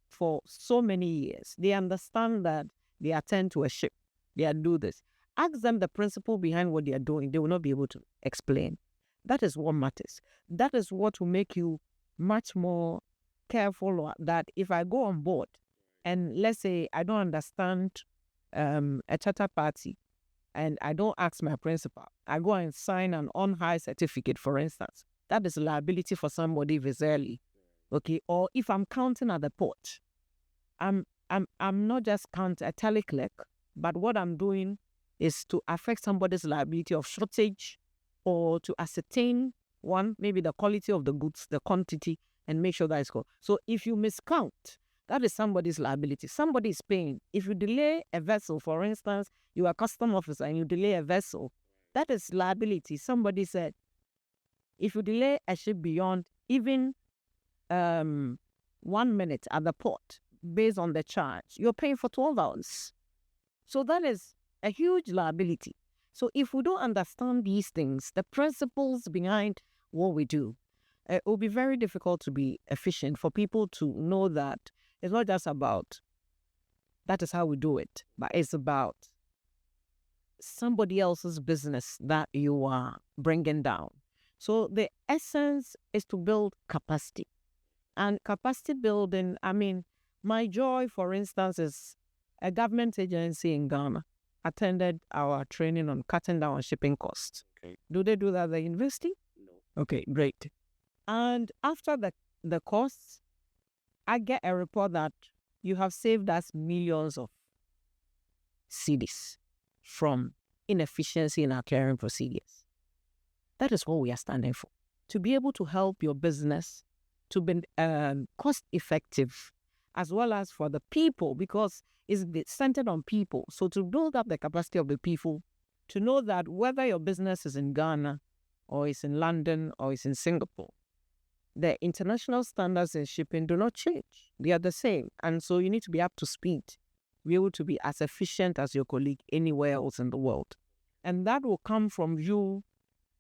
for so many years. They understand that they attend to a ship. They do this. Ask them the principle behind what they are doing. They will not be able to explain. That is what matters. That is what will make you much more careful that if I go on board and let's say I don't understand a charter party and I don't ask my principal, I go and sign an on-hire certificate, for instance. That is liability for somebody if it's early. Okay, or if I'm counting at the port, I'm not just counting a tally clerk, but what I'm doing is to affect somebody's liability of shortage or to ascertain maybe the quality of the goods, the quantity, and make sure that it's good. So if you miscount, that is somebody's liability. Somebody is paying. If you delay a vessel, for instance, you are a custom officer and you delay a vessel, that is liability. Somebody said, if you delay a ship beyond even 1 minute at the port, based on the charge, you're paying for 12 hours. So that is a huge liability. So if we don't understand these things, the principles behind what we do, it will be very difficult to be efficient for people to know that it's not just about that is how we do it, but it's about somebody else's business that you are bringing down. So the essence is to build capacity. And capacity building, my joy, for instance, is a government agency in Ghana attended our training on cutting down on shipping costs. Okay. Do they do that at the university? No. Okay, great. And after the course, I get a report that you have saved us millions of cedis from inefficiency in our clearing procedures. That is what we are standing for. To be able to help your business to be cost effective, as well as for the people, because it's centered on people. So to build up the capacity of the people to know that whether your business is in Ghana or it's in London or it's in Singapore, the international standards in shipping do not change. They are the same. And so you need to be up to speed, be able to be as efficient as your colleague anywhere else in the world. And that will come from you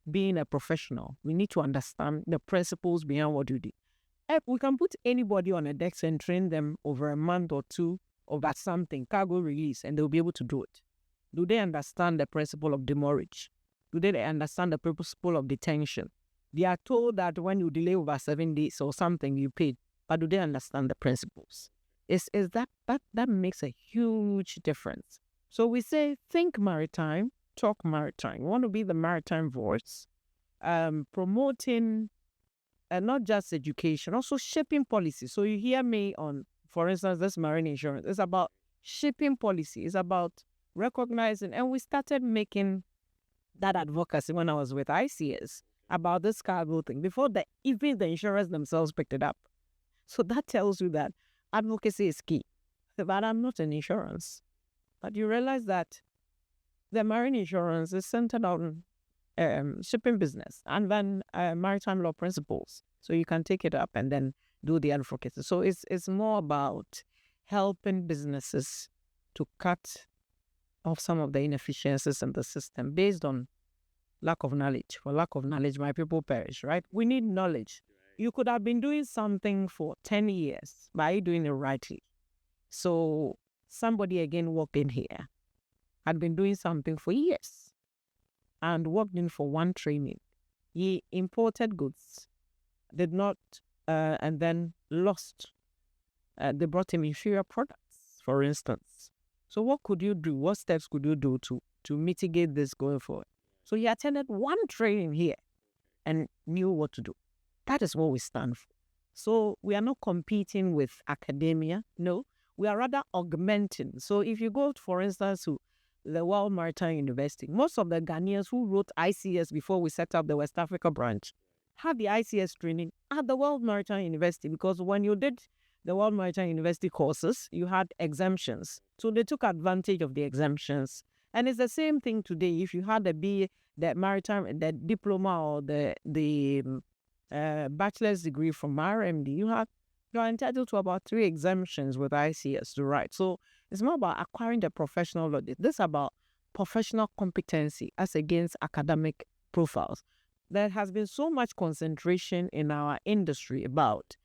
being a professional. We need to understand the principles behind what you do. We can put anybody on a deck and train them over a month or two over something, cargo release, and they'll be able to do it. Do they understand the principle of demurrage? Do they understand the principle of detention? They are told that when you delay over 7 days or something, you pay. But do they understand the principles? Is that makes a huge difference. So we say, think maritime, talk maritime. We want to be the maritime voice, promoting not just education, also shipping policy. So you hear me on, for instance, this marine insurance. It's about shipping policy. It's about recognizing, and we started making that advocacy when I was with ICS about this cargo thing before even the insurers themselves picked it up. So that tells you that advocacy is key. But I'm not in insurance. But you realize that the marine insurance is centered on shipping business and then maritime law principles. So you can take it up and then do the advocacy. So it's more about helping businesses to cut off some of the inefficiencies in the system based on lack of knowledge. For lack of knowledge, my people perish, right? We need knowledge. You could have been doing something for 10 years, but are you doing it rightly? So somebody again walked in here, had been doing something for years and walked in for one training. He imported goods, did not, and then lost. They brought him inferior products, for instance. So what could you do? What steps could you do to mitigate this going forward? So he attended one training here and knew what to do. That is what we stand for. So we are not competing with academia. No, we are rather augmenting. So if you go, for instance, to the World Maritime University, most of the Ghanaians who wrote ICS before we set up the West Africa branch had the ICS training at the World Maritime University, because when you did the World Maritime University courses, you had exemptions. So they took advantage of the exemptions. And it's the same thing today. If you had the diploma or the bachelor's degree from RMD, you are entitled to about 3 exemptions with ICS to write. So it's more about acquiring the professional knowledge. This is about professional competency as against academic profiles. There has been so much concentration in our industry about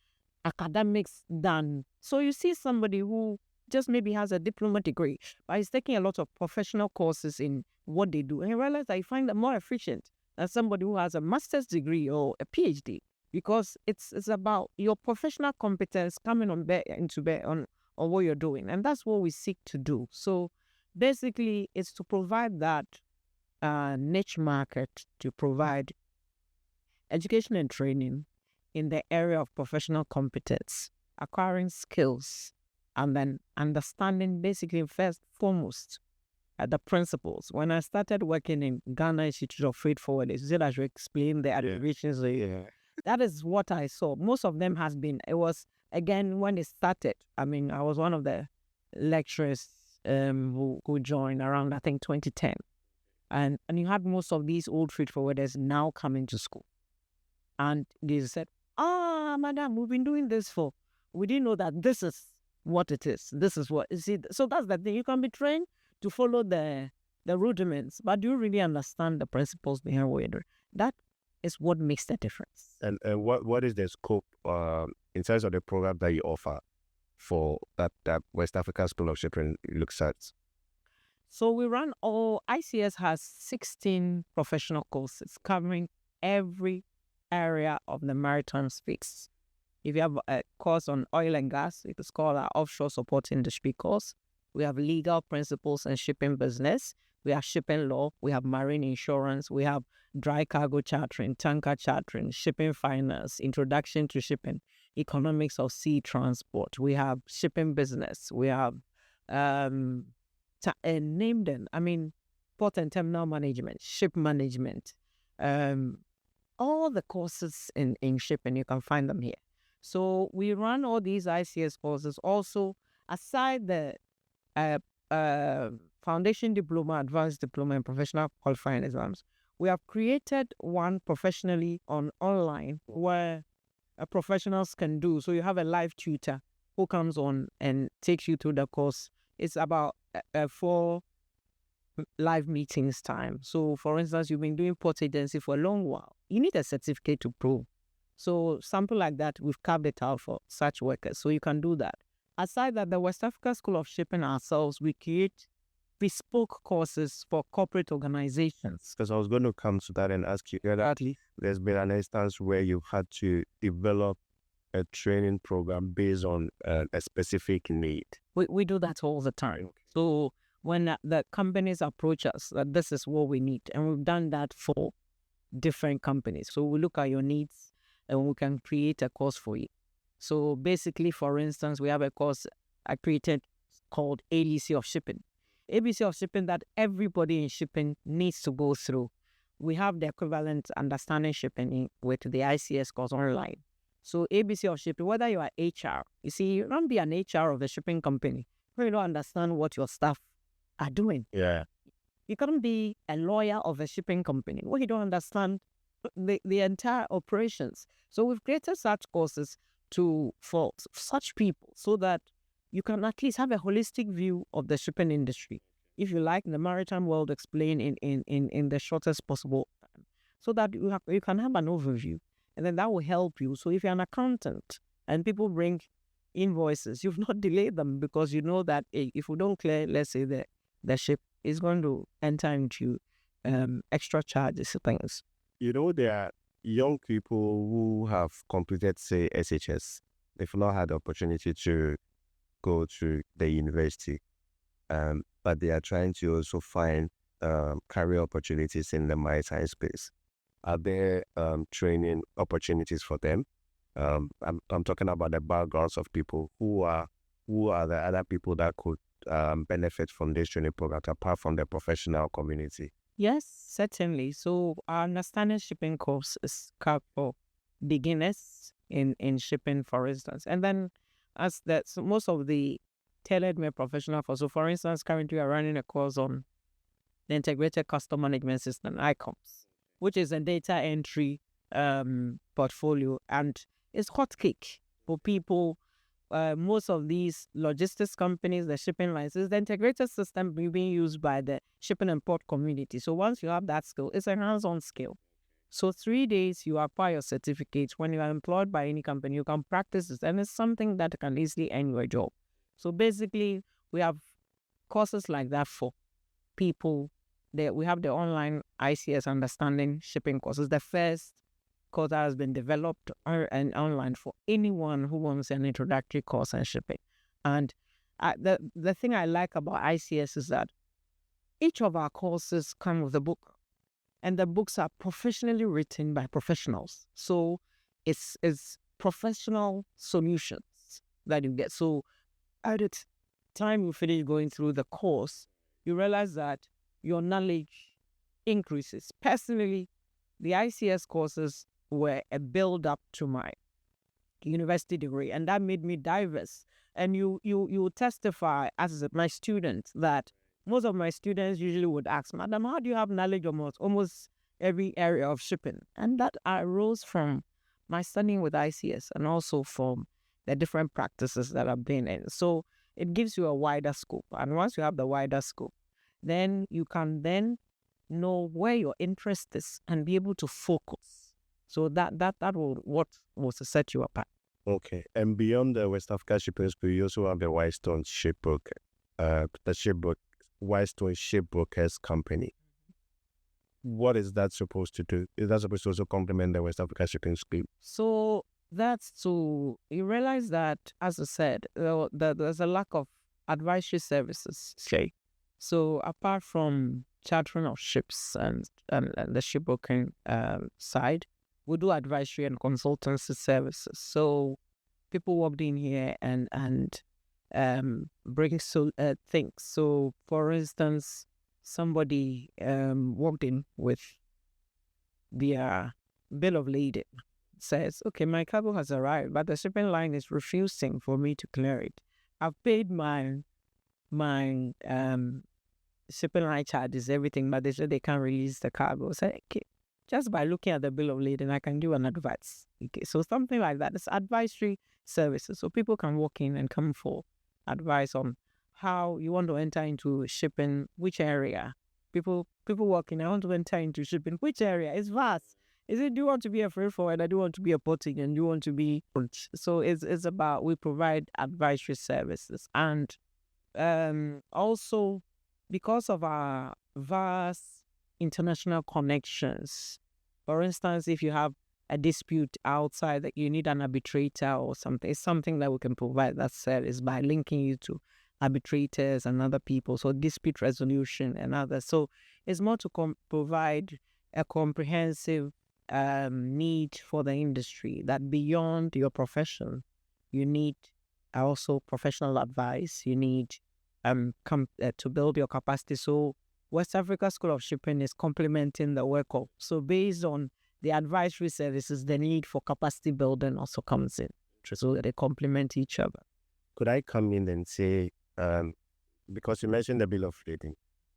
academics done. So you see somebody who just maybe has a diploma degree, but he's taking a lot of professional courses in what they do. And you realize I find them more efficient than somebody who has a master's degree or a PhD, because it's about your professional competence coming on what you're doing. And that's what we seek to do. So basically, it's to provide that niche market, to provide education and training in the area of professional competence, acquiring skills, and then understanding basically first foremost the principles. When I started working in Ghana Institute of Freight Forwarders, you said I should explain the abbreviations. That is what I saw. Most of them it was, again, when it started, I mean, I was one of the lecturers who joined around, I think, 2010. And you had most of these old freight forwarders now coming to school. And they said, madam, we've been doing this we didn't know that this is what it is. This is what, you see. So that's the thing. You can be trained to follow the rudiments, but do you really understand the principles behind what you're doing? That is what makes the difference. And what is the scope in terms of the program that you offer for that West Africa School of Shipping looks at? So we run ICS has 16 professional courses covering every area of the maritime space. If you have a course on oil and gas, it is called our Offshore Support Industry course. We have legal principles and shipping business. We have shipping law. We have marine insurance. We have dry cargo chartering, tanker chartering, shipping finance, introduction to shipping, economics of sea transport. We have shipping business. We have name them. I mean, port and terminal management, ship management, all the courses in shipping, you can find them here. So we run all these ICS courses. Also, aside the foundation diploma, advanced diploma, and professional qualifying exams. We have created one professionally online where professionals can do. So you have a live tutor who comes on and takes you through the course. It's about 4 live meetings time. So for instance, you've been doing port agency for a long while. You need a certificate to prove. So something like that, we've carved it out for such workers. So you can do that. Aside that, the West Africa School of Shipping ourselves, we create bespoke courses for corporate organizations. Because I was going to come to that and ask you, there's been an instance where you've had to develop a training program based on a specific need. We do that all the time. So when the companies approach us, that this is what we need, and we've done that for different companies. So we look at your needs and we can create a course for you. So basically, for instance, we have a course I created called ABC of Shipping. ABC of Shipping that everybody in shipping needs to go through. We have the equivalent understanding shipping with the ICS course online. So ABC of Shipping, whether you are HR, you see, you don't be an HR of a shipping company where you don't understand what your staff are doing. Yeah. You can't be a lawyer of a shipping company where you don't understand the entire operations. So we've created such courses for such people so that you can at least have a holistic view of the shipping industry, if you like, the maritime world explained in the shortest possible time, so that you can have an overview, and then that will help you. So if you're an accountant and people bring invoices, you've not delayed them because you know that if we don't clear, let's say the ship is going to enter into extra charges, things. You know, there are young people who have completed, say, SHS. They've not had the opportunity to go to the university, but they are trying to also find career opportunities in the maritime space. Are there training opportunities for them? I'm talking about the backgrounds of people who are the other people that could benefit from this training program apart from the professional community. Yes, certainly. So our understanding shipping course is for beginners in shipping, for instance. And then so most of the tailored-made professional for. So for instance, currently we're running a course on the Integrated Custom Management System, ICOMS, which is a data entry portfolio. And it's hot cake for people. Most of these logistics companies, the shipping license, the integrated system being used by the shipping and port community. So once you have that skill, it's a hands-on skill. So 3 days, you apply your certificate. When you are employed by any company, you can practice this, and it's something that can easily end your job. So basically, we have courses like that for people. We have the online ICS Understanding Shipping courses, the first course that has been developed and online for anyone who wants an introductory course on shipping. And the thing I like about ICS is that each of our courses come with a book, and the books are professionally written by professionals. So it's professional solutions that you get. So at the time you finish going through the course, you realize that your knowledge increases. Personally, the ICS courses were a build-up to my university degree, and that made me diverse. And you testify as my student that most of my students usually would ask, Madam, how do you have knowledge of almost every area of shipping? And that arose from my studying with ICS and also from the different practices that I've been in. So it gives you a wider scope. And once you have the wider scope, then you can then know where your interest is and be able to focus. So that will set you apart. Okay. And beyond the West Africa Shipping School, you also have the Whitestone Shipbroker, Whitestone Shipbrokers company. What is that supposed to do? Is that supposed to also complement the West Africa Shipping School? So that's you realize that, as I said, there's a lack of advisory services. Okay. So apart from chartering of ships and the shipbroking side, we do advisory and consultancy services. So people walked in here and bring things. So for instance, somebody walked in with their bill of lading, says, okay, my cargo has arrived, but the shipping line is refusing for me to clear it. I've paid my shipping line charges everything, but they said they can't release the cargo. So, okay, just by looking at the bill of lading, I can do an advice. Okay, so something like that. It's advisory services. So people can walk in and come for advice on how you want to enter into shipping, which area. People walk in, I want to enter into shipping, which area? It's vast. Is it, do you want to be a freight forwarder? Do you want to be a port agent? Do you want to be... So it's about, we provide advisory services. And also, because of our vast international connections, for instance, if you have a dispute outside that you need an arbitrator or something, it's something that we can provide that service by linking you to arbitrators and other people, so dispute resolution and others. So it's more to provide a comprehensive need for the industry, that beyond your profession, you need also professional advice. You need to build your capacity. So West Africa School of Shipping is complementing the work of, so based on the advisory services, the need for capacity building also comes in. So they complement each other. Could I come in and say, because you mentioned the bill of lading.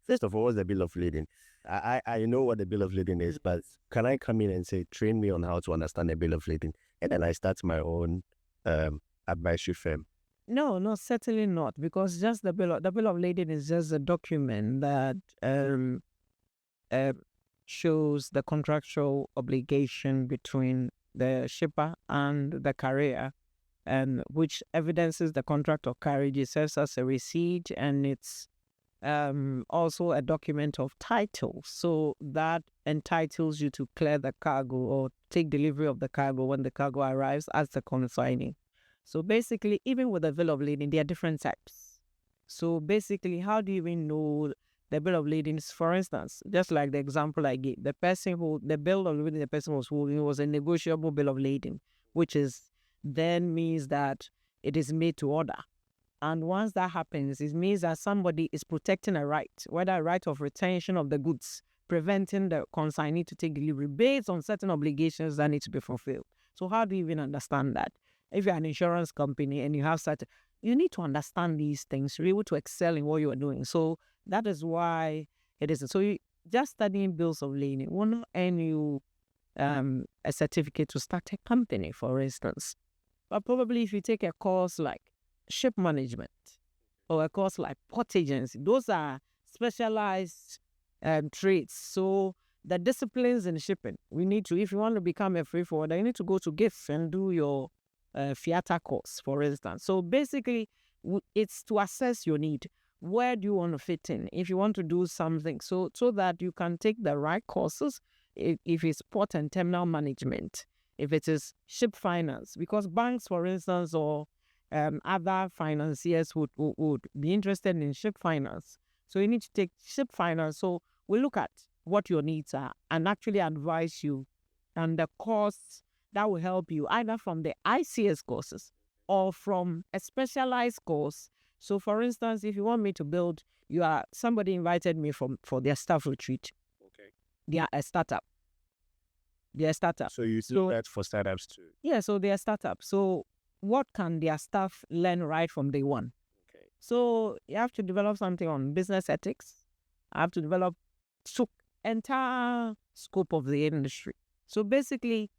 First of all, what's the bill of lading? I know what the bill of lading is, but can I come in and say, train me on how to understand the bill of lading, and then I start my own advisory firm? No, certainly not, because just the bill of lading is just a document that shows the contractual obligation between the shipper and the carrier, and which evidences the contract of carriage. It serves as a receipt, and it's also a document of title, so that entitles you to clear the cargo or take delivery of the cargo when the cargo arrives as the consignee. So basically, even with the bill of lading, there are different types. So basically, how do you even know the bill of lading? For instance, just like the example I gave, the bill of lading the person was holding was a negotiable bill of lading, which is then means that it is made to order. And once that happens, it means that somebody is protecting a right, whether a right of retention of the goods, preventing the consignee to take delivery based on certain obligations that need to be fulfilled. So how do you even understand that? If you're an insurance company and you have such, you need to understand these things to be able to excel in what you are doing. So that is why it is. So just studying bills of lading will not earn you a certificate to start a company, for instance. But probably if you take a course like ship management or a course like port agency, those are specialized trades. So the disciplines in shipping, we need to, if you want to become a freight forwarder, you need to go to GIF and do your FIATA course, for instance. So basically, it's to assess your need. Where do you want to fit in? If you want to do something, so that you can take the right courses, if it's port and terminal management, if it is ship finance, because banks, for instance, or other financiers would be interested in ship finance. So you need to take ship finance. So we look at what your needs are and actually advise you and the course that will help you either from the ICS courses or from a specialized course. So for instance, if you want me to build, somebody invited me for their staff retreat. Okay. They are a startup. So you do that for startups too? Yeah, so they are startup. So what can their staff learn right from day one? Okay. So you have to develop something on business ethics. I have to develop entire scope of the industry. So basically,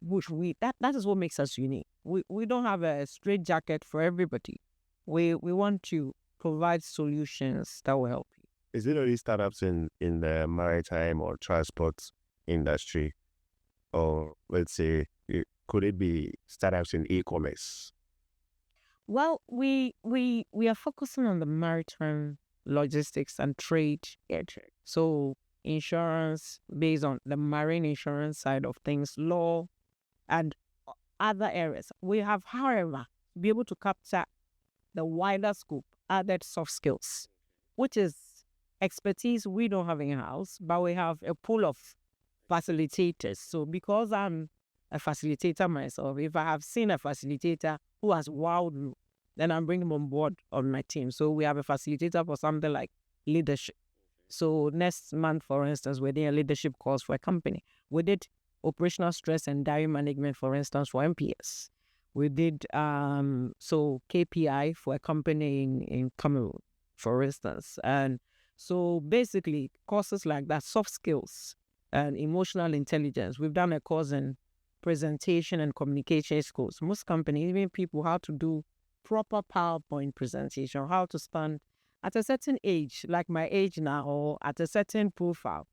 that is what makes us unique. We don't have a straight jacket for everybody. We want to provide solutions that will help you. Is it only startups in the maritime or transport industry, or let's say, could it be startups in e-commerce? Well, we are focusing on the maritime logistics and trade. So insurance, based on the marine insurance side of things, law, and other areas. We have, however, be able to capture the wider scope, added soft skills, which is expertise we don't have in-house, but we have a pool of facilitators. So because I'm a facilitator myself, if I have seen a facilitator who has wowed me, then I'm bringing him on board on my team. So we have a facilitator for something like leadership. So next month, for instance, we're doing a leadership course for a company. We did operational stress and diary management, for instance, for MPS. We did KPI for a company in Cameroon, for instance. And So basically, courses like that, soft skills and emotional intelligence. We've done a course in presentation and communication skills. Most companies, even people, how to do proper PowerPoint presentation, how to stand at a certain age, like my age now, or at a certain profile.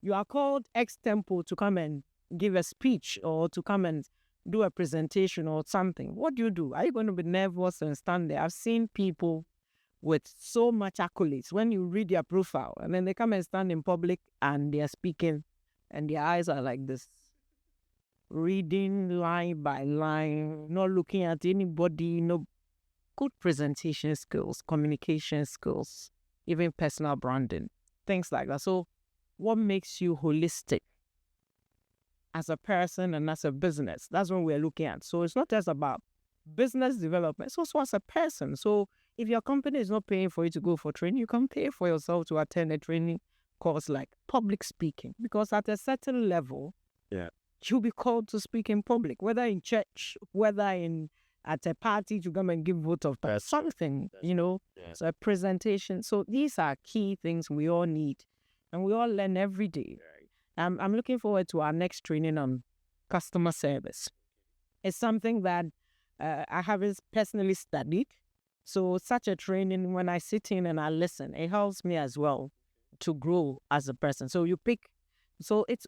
You are called ex-tempo to come and give a speech or to come and do a presentation or something. What do? Are you going to be nervous and stand there? I've seen people with so much accolades. When you read their profile and then they come and stand in public and they are speaking and their eyes are like this, reading line by line, not looking at anybody, no good presentation skills, communication skills, even personal branding, things like that. So what makes you holistic as a person and as a business? That's what we're looking at. So it's not just about business development, it's also as a person. So if your company is not paying for you to go for training, you can pay for yourself to attend a training course like public speaking, because at a certain level, you'll be called to speak in public, whether in church, whether in at a party to come and give vote of something, so a presentation. So these are key things we all need and we all learn every day. I'm looking forward to our next training on customer service. It's something that I haven't personally studied. So such a training, when I sit in and I listen, it helps me as well to grow as a person. So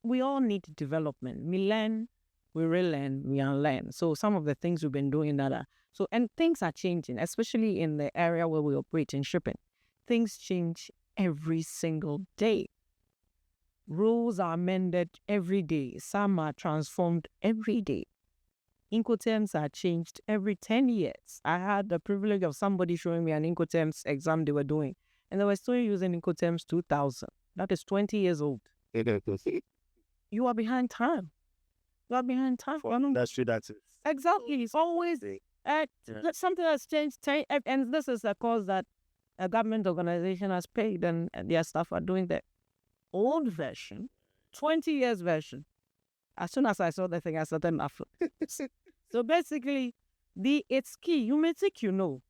we all need development. We learn, we relearn, we unlearn. So some of the things we've been doing and things are changing, especially in the area where we operate in shipping. Things change every single day. Rules are amended every day. Some are transformed every day. Incoterms are changed every 10 years. I had the privilege of somebody showing me an Incoterms exam they were doing, and they were still using Incoterms 2000. That is 20 years old. You are behind time. You are behind time. That's true. That's it. Exactly. It's always something has changed. And this is a course that a government organization has paid, and their staff are doing the old version, 20 years version. As soon as I saw the thing, I started laughing. So basically, it's key. You may think you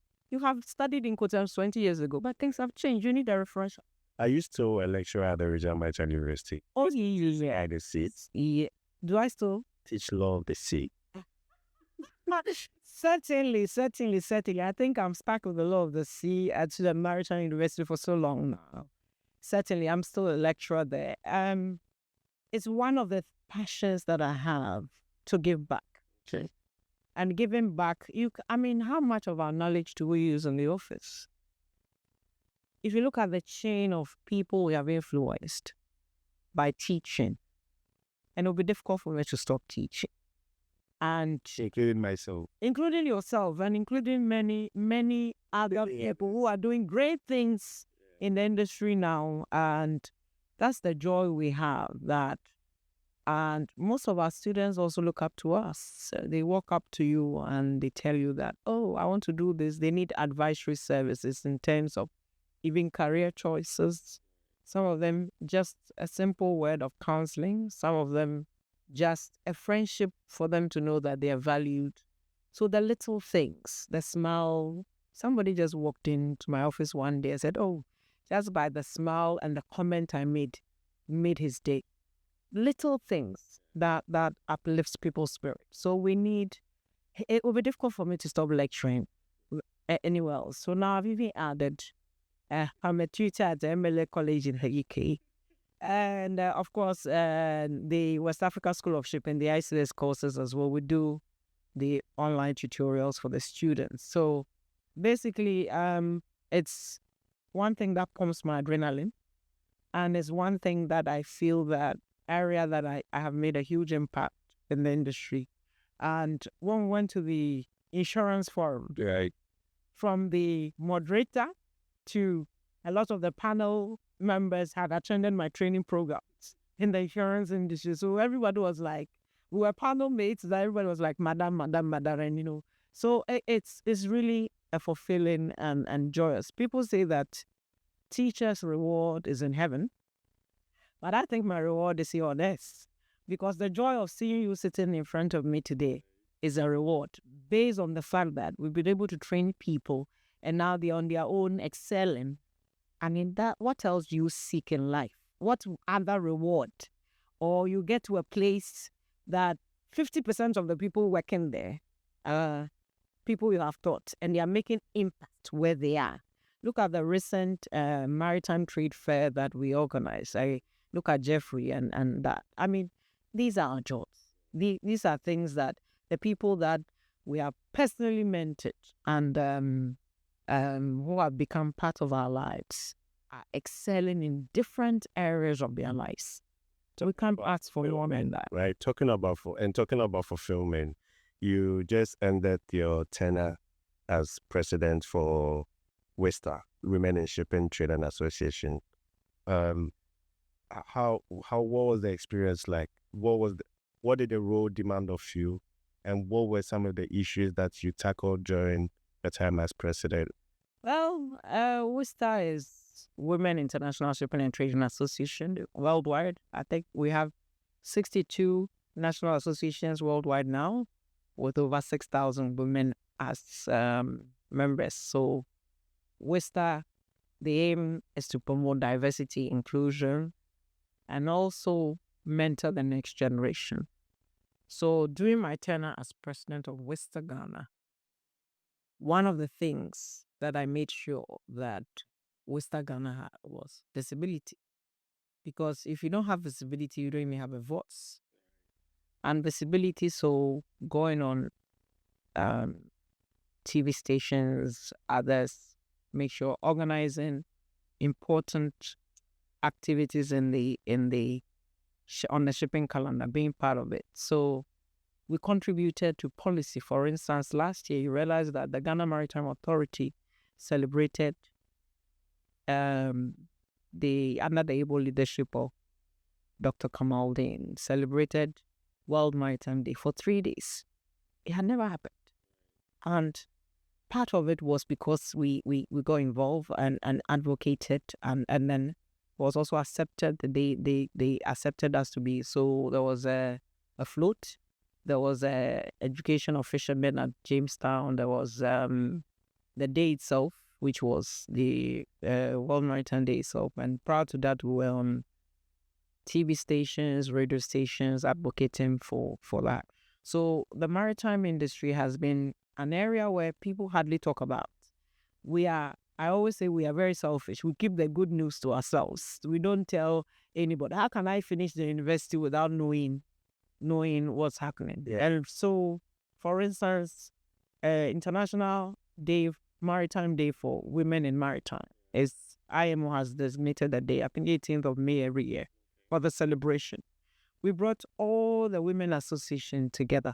have studied Incoterms 20 years ago, but things have changed. You need a refresher. I used to lecture at the Regina University. Oh, yeah. At the seats. Yeah. Do I still teach law of the sea? Certainly. I think I'm stuck with the law of the sea at the Maritime University for so long now. Certainly, I'm still a lecturer there. It's one of the passions that I have to give back. Okay. And giving back, how much of our knowledge do we use in the office? If you look at the chain of people we have influenced by teaching, and it'll be difficult for me to stop teaching. And including myself. Including yourself and including many other people who are doing great things in the industry now. And that's the joy we have, and most of our students also look up to us. They walk up to you and they tell you that, oh, I want to do this. They need advisory services in terms of even career choices. Some of them just a simple word of counseling. Some of them just a friendship for them to know that they are valued. So the little things, the smile. Somebody just walked into my office one day and said, oh, just by the smile and the comment I made his day. Little things that uplifts people's spirit. So it will be difficult for me to stop lecturing anywhere else. So now I've even added, I'm a tutor at the MLA College in the UK. And of course, the West Africa School of Shipping, the ICS courses as well. We do the online tutorials for the students. So basically, it's one thing that pumps my adrenaline. And it's one thing that I feel that area that I have made a huge impact in the industry. And when we went to the insurance forum, right, from the moderator to a lot of the panel members had attended my training programs in the insurance industry. So everybody was like, we were panel mates, that everybody was like, madam, and So it's really a fulfilling and joyous. People say that teacher's reward is in heaven. But I think my reward is here on earth, because the joy of seeing you sitting in front of me today is a reward based on the fact that we've been able to train people and now they're on their own excelling And in that, what else do you seek in life? What other reward? Or you get to a place that 50% of the people working there are people you have taught, and they are making impact where they are. Look at the recent maritime trade fair that we organized. I look at Jeffrey and that. I mean, these are our jobs. These are things that the people that we have personally mentored and who have become part of our lives are excelling in different areas of their lives. So we can't ask for more than that. Right. Talking about fulfillment, you just ended your tenure as president for WISTA, Women in Shipping Trading Association. What was the experience like? What did the role demand of you, and what were some of the issues that you tackled during the time as president? Well, WISTA is Women International Shipping and Trading Association worldwide. I think we have 62 national associations worldwide now, with over 6,000 women as members. So WISTA, the aim is to promote diversity, inclusion, and also mentor the next generation. So during my tenure as president of WISTA Ghana, one of the things that I made sure that WISTA Ghana had was visibility. Because if you don't have visibility, you don't even have a voice. And visibility, so going on TV stations, others, make sure organizing important activities on the shipping calendar, being part of it. So we contributed to policy. For instance, last year you realized that the Ghana Maritime Authority celebrated under the able leadership of Dr. Kamaldeen, celebrated World Maritime Day for 3 days. It had never happened. And part of it was because we got involved and advocated and then was also accepted. They accepted us to be. So there was a float. There was a education of fishermen at Jamestown. There was the day itself, which was the World Maritime Day itself. And prior to that, we were on TV stations, radio stations, advocating for that. So the maritime industry has been an area where people hardly talk about. I always say we are very selfish. We keep the good news to ourselves. We don't tell anybody. How can I finish the university without knowing what's happening? Yeah. And so, for instance, International Maritime Day for Women in Maritime is IMO has designated a day, I think 18th of May every year, for the celebration. We brought all the women associations together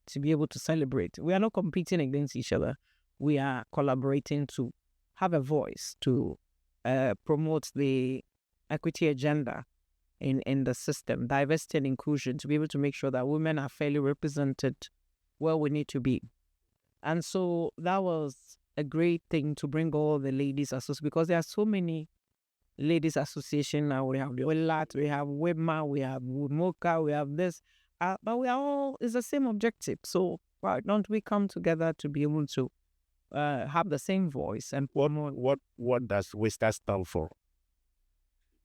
to be able to celebrate. We are not competing against each other. We are collaborating to have a voice to promote the equity agenda in the system, diversity and inclusion, to be able to make sure that women are fairly represented where we need to be. And so that was a great thing to bring all the ladies associations, because there are so many ladies association now. We have the OLAT, we have WIMA, we have WUMOCA, we have this, but we are all, it's the same objective. So why don't we come together to be able to have the same voice? And what does WISTA stand for?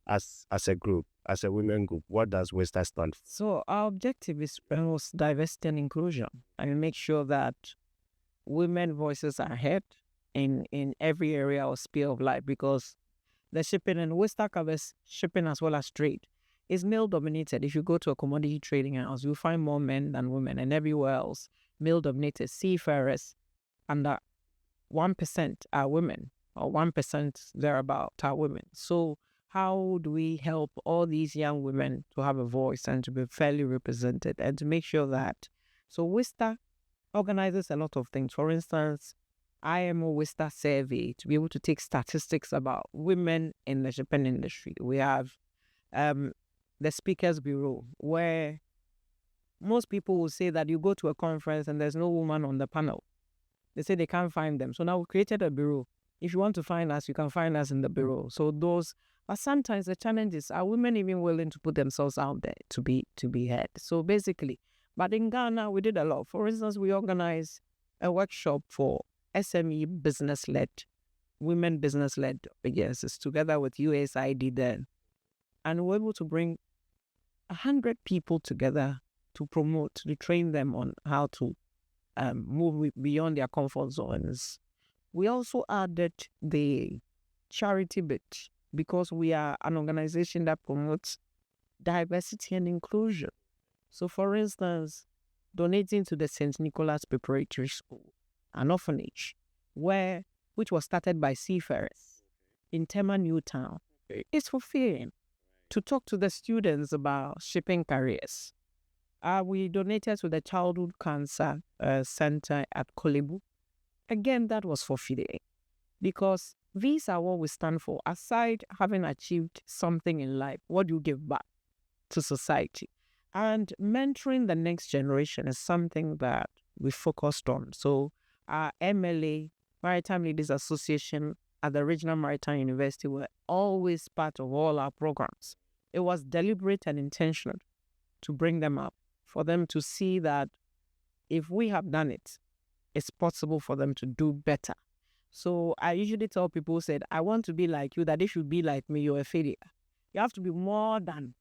As a group, as a women group, what does WISTA stand for? So our objective is diversity and inclusion, and make sure that women voices are heard in every area or sphere of life, because the shipping and WISTA covers shipping as well as trade. Is male dominated. If you go to a commodity trading house, you'll find more men than women, and everywhere else, male dominated. Seafarers, under 1% are women, or 1% thereabout are women. So how do we help all these young women to have a voice and to be fairly represented, and to make sure that, so WISTA organizes a lot of things. For instance, IMO WISTA survey to be able to take statistics about women in the shipping industry. We have the Speakers Bureau, where most people will say that you go to a conference and there's no woman on the panel. They say they can't find them. So now we created a bureau. If you want to find us, you can find us in the bureau. So but sometimes the challenge is, are women even willing to put themselves out there to be heard? So basically, but in Ghana, we did a lot. For instance, we organized a workshop for SME business-led women business-led businesses together with USID then. And we're able to bring 100 people together to promote, to train them on how to move beyond their comfort zones. We also added the charity bit because we are an organization that promotes diversity and inclusion. So, for instance, donating to the St. Nicholas Preparatory School, an orphanage, which was started by seafarers in Tema Newtown. It's fulfilling to talk to the students about shipping careers. We donated to the Childhood Cancer Center at Playbook. Again, that was fulfilling because these are what we stand for. Aside having achieved something in life, what do you give back to society? And mentoring the next generation is something that we focused on. So our MLA, Maritime Leaders Association at the Regional Maritime University, were always part of all our programs. It was deliberate and intentional to bring them up, for them to see that if we have done it, it's possible for them to do better. So I usually tell people, I want to be like you, that if you be like me, you're a failure. You have to be more than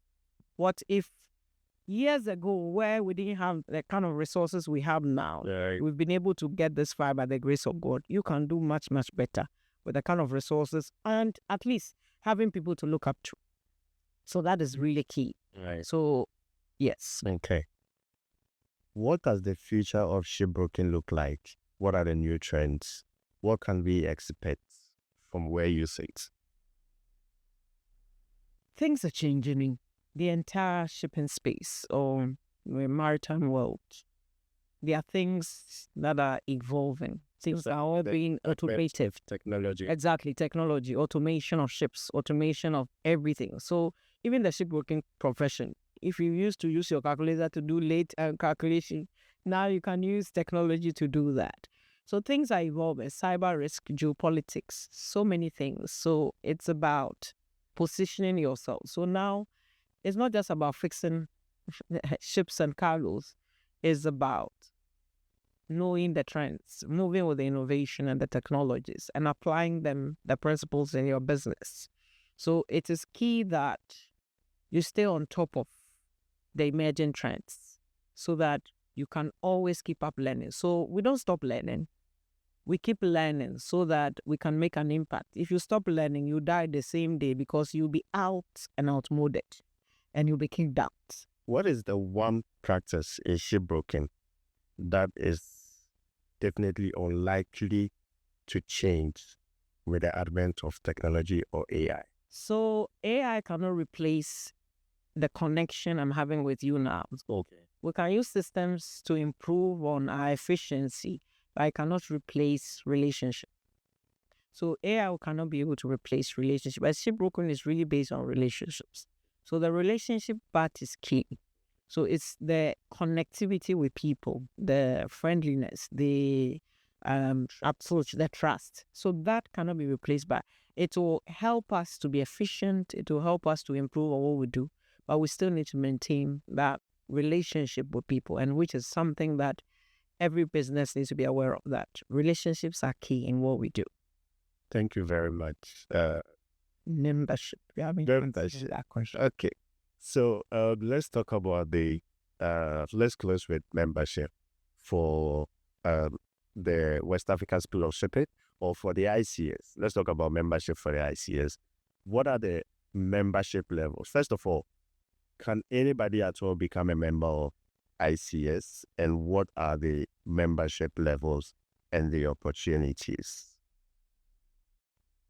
what if years ago, where we didn't have the kind of resources we have now, we've been able to get this far by the grace of God. You can do much, much better with the kind of resources and at least having people to look up to. So that is really key. Right. So, yes. Okay. What does the future of shipbroking look like? What are the new trends? What can we expect from where you sit? Things are changing in the entire shipping space or the maritime world. There are things that are evolving. Things are all being automated. Technology. Exactly, technology, automation of ships, automation of everything. So even the shipbroking profession, if you used to use your calculator to do late calculation, now you can use technology to do that. So things are evolving, cyber risk, geopolitics, so many things. So it's about positioning yourself. So now it's not just about fixing ships and cargoes. It's about knowing the trends, moving with the innovation and the technologies and applying the principles in your business. So it is key that you stay on top of the emerging trends so that you can always keep up learning. So we don't stop learning. We keep learning so that we can make an impact. If you stop learning, you die the same day because you'll be out and outmoded and you'll be kicked out. What is the one practice in shipbroking that is definitely unlikely to change with the advent of technology or AI? So AI cannot replace the connection I'm having with you now. Okay. We can use systems to improve on our efficiency, but I cannot replace relationship. So AI cannot be able to replace relationship. But shipbroking is really based on relationships. So the relationship part is key. So it's the connectivity with people, the friendliness, the approach, the trust. So that cannot be replaced by. It will help us to be efficient. It will help us to improve on what we do. But we still need to maintain that relationship with people, and which is something that every business needs to be aware of, that relationships are key in what we do. Thank you very much. Membership. Yeah, Membership. That question. Okay. So let's talk about let's close with membership for the West African School of Shipping or for the ICS. Let's talk about membership for the ICS. What are the membership levels? First of all, can anybody at all become a member of ICS, and what are the membership levels and the opportunities?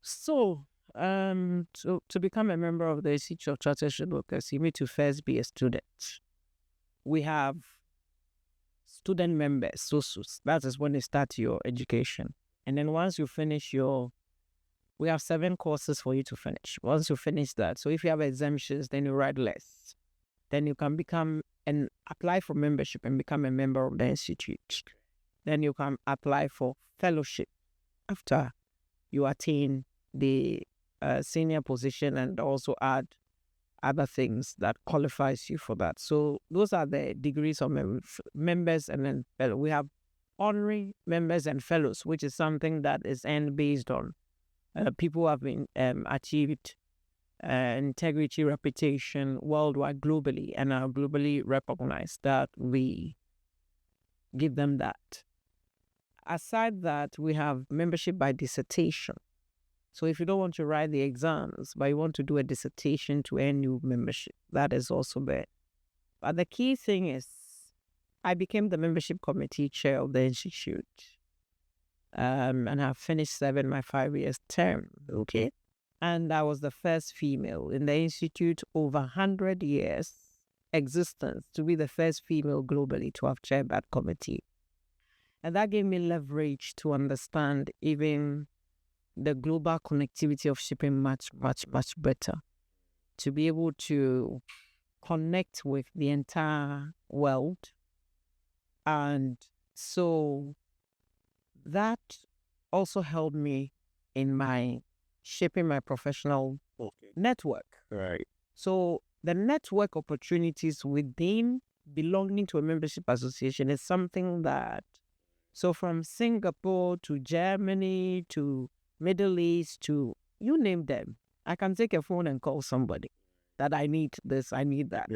So, to become a member of the Institute of Chartered Shipbrokers, you need to first be a student. We have student members, so that is when you start your education. And then once you finish we have 7 courses for you to finish. Once you finish that, so if you have exemptions, then you write less. Then you can become and apply for membership and become a member of the institute. Then you can apply for fellowship after you attain the senior position, and also add other things that qualifies you for that. So those are the degrees of members, and then we have honorary members and fellows, which is something that is based on people who have been achieved integrity, reputation worldwide, globally, and are globally recognized, that we give them that. Aside that, we have membership by dissertation. So if you don't want to write the exams, but you want to do a dissertation to earn new membership, that is also there. But the key thing is, I became the membership committee chair of the institute, and have finished serving my 5 years term. Okay. And I was the first female in the institute over 100 years existence to be the first female globally to have chaired that committee. And that gave me leverage to understand even the global connectivity of shipping much, much, much better. To be able to connect with the entire world. And so that also helped me in my shaping my professional network. Right. So the network opportunities within belonging to a membership association is something that, so from Singapore to Germany to Middle East to you name them, I can take a phone and call somebody that I need this, I need that.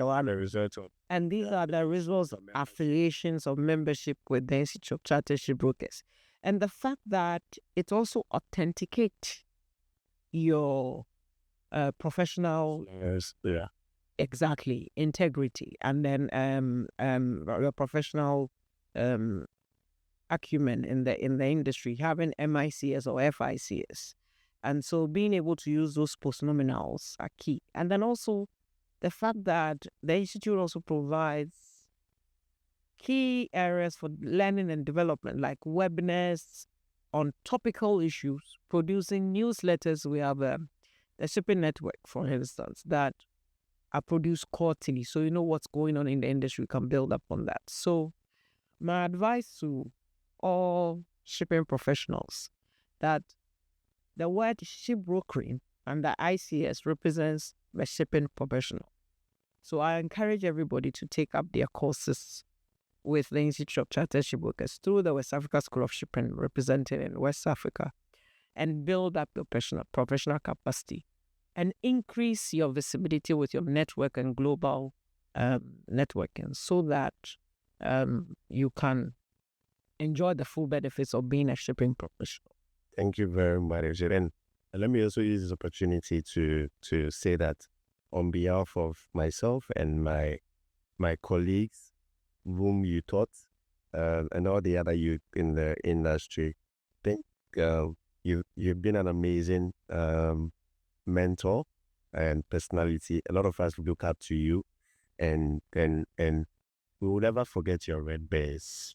And these are the results of affiliations of membership with the Institute of Chartered Shipbrokers. And the fact that it also authenticates your professional exactly integrity, and then your professional acumen in the industry, having MICS or FICS. And so being able to use those postnominals are key. And then also the fact that the institute also provides key areas for learning and development, like webinars on topical issues, producing newsletters. We have the shipping network, for instance, that are produced quarterly. So you know what's going on in the industry, you can build up on that. So my advice to all shipping professionals, that the word shipbrokering and the ICS represents the shipping professional. So I encourage everybody to take up their courses with the Institute of Chartered Shipbrokers through the West Africa School of Shipping, represented in West Africa, and build up your professional capacity and increase your visibility with your network and global networking, so that you can enjoy the full benefits of being a shipping professional. Thank you very much. And let me also use this opportunity to say that on behalf of myself and my colleagues whom you taught, and all the other youth in the industry, I think you've been an amazing mentor and personality. A lot of us look up to you, and we will never forget your red bears.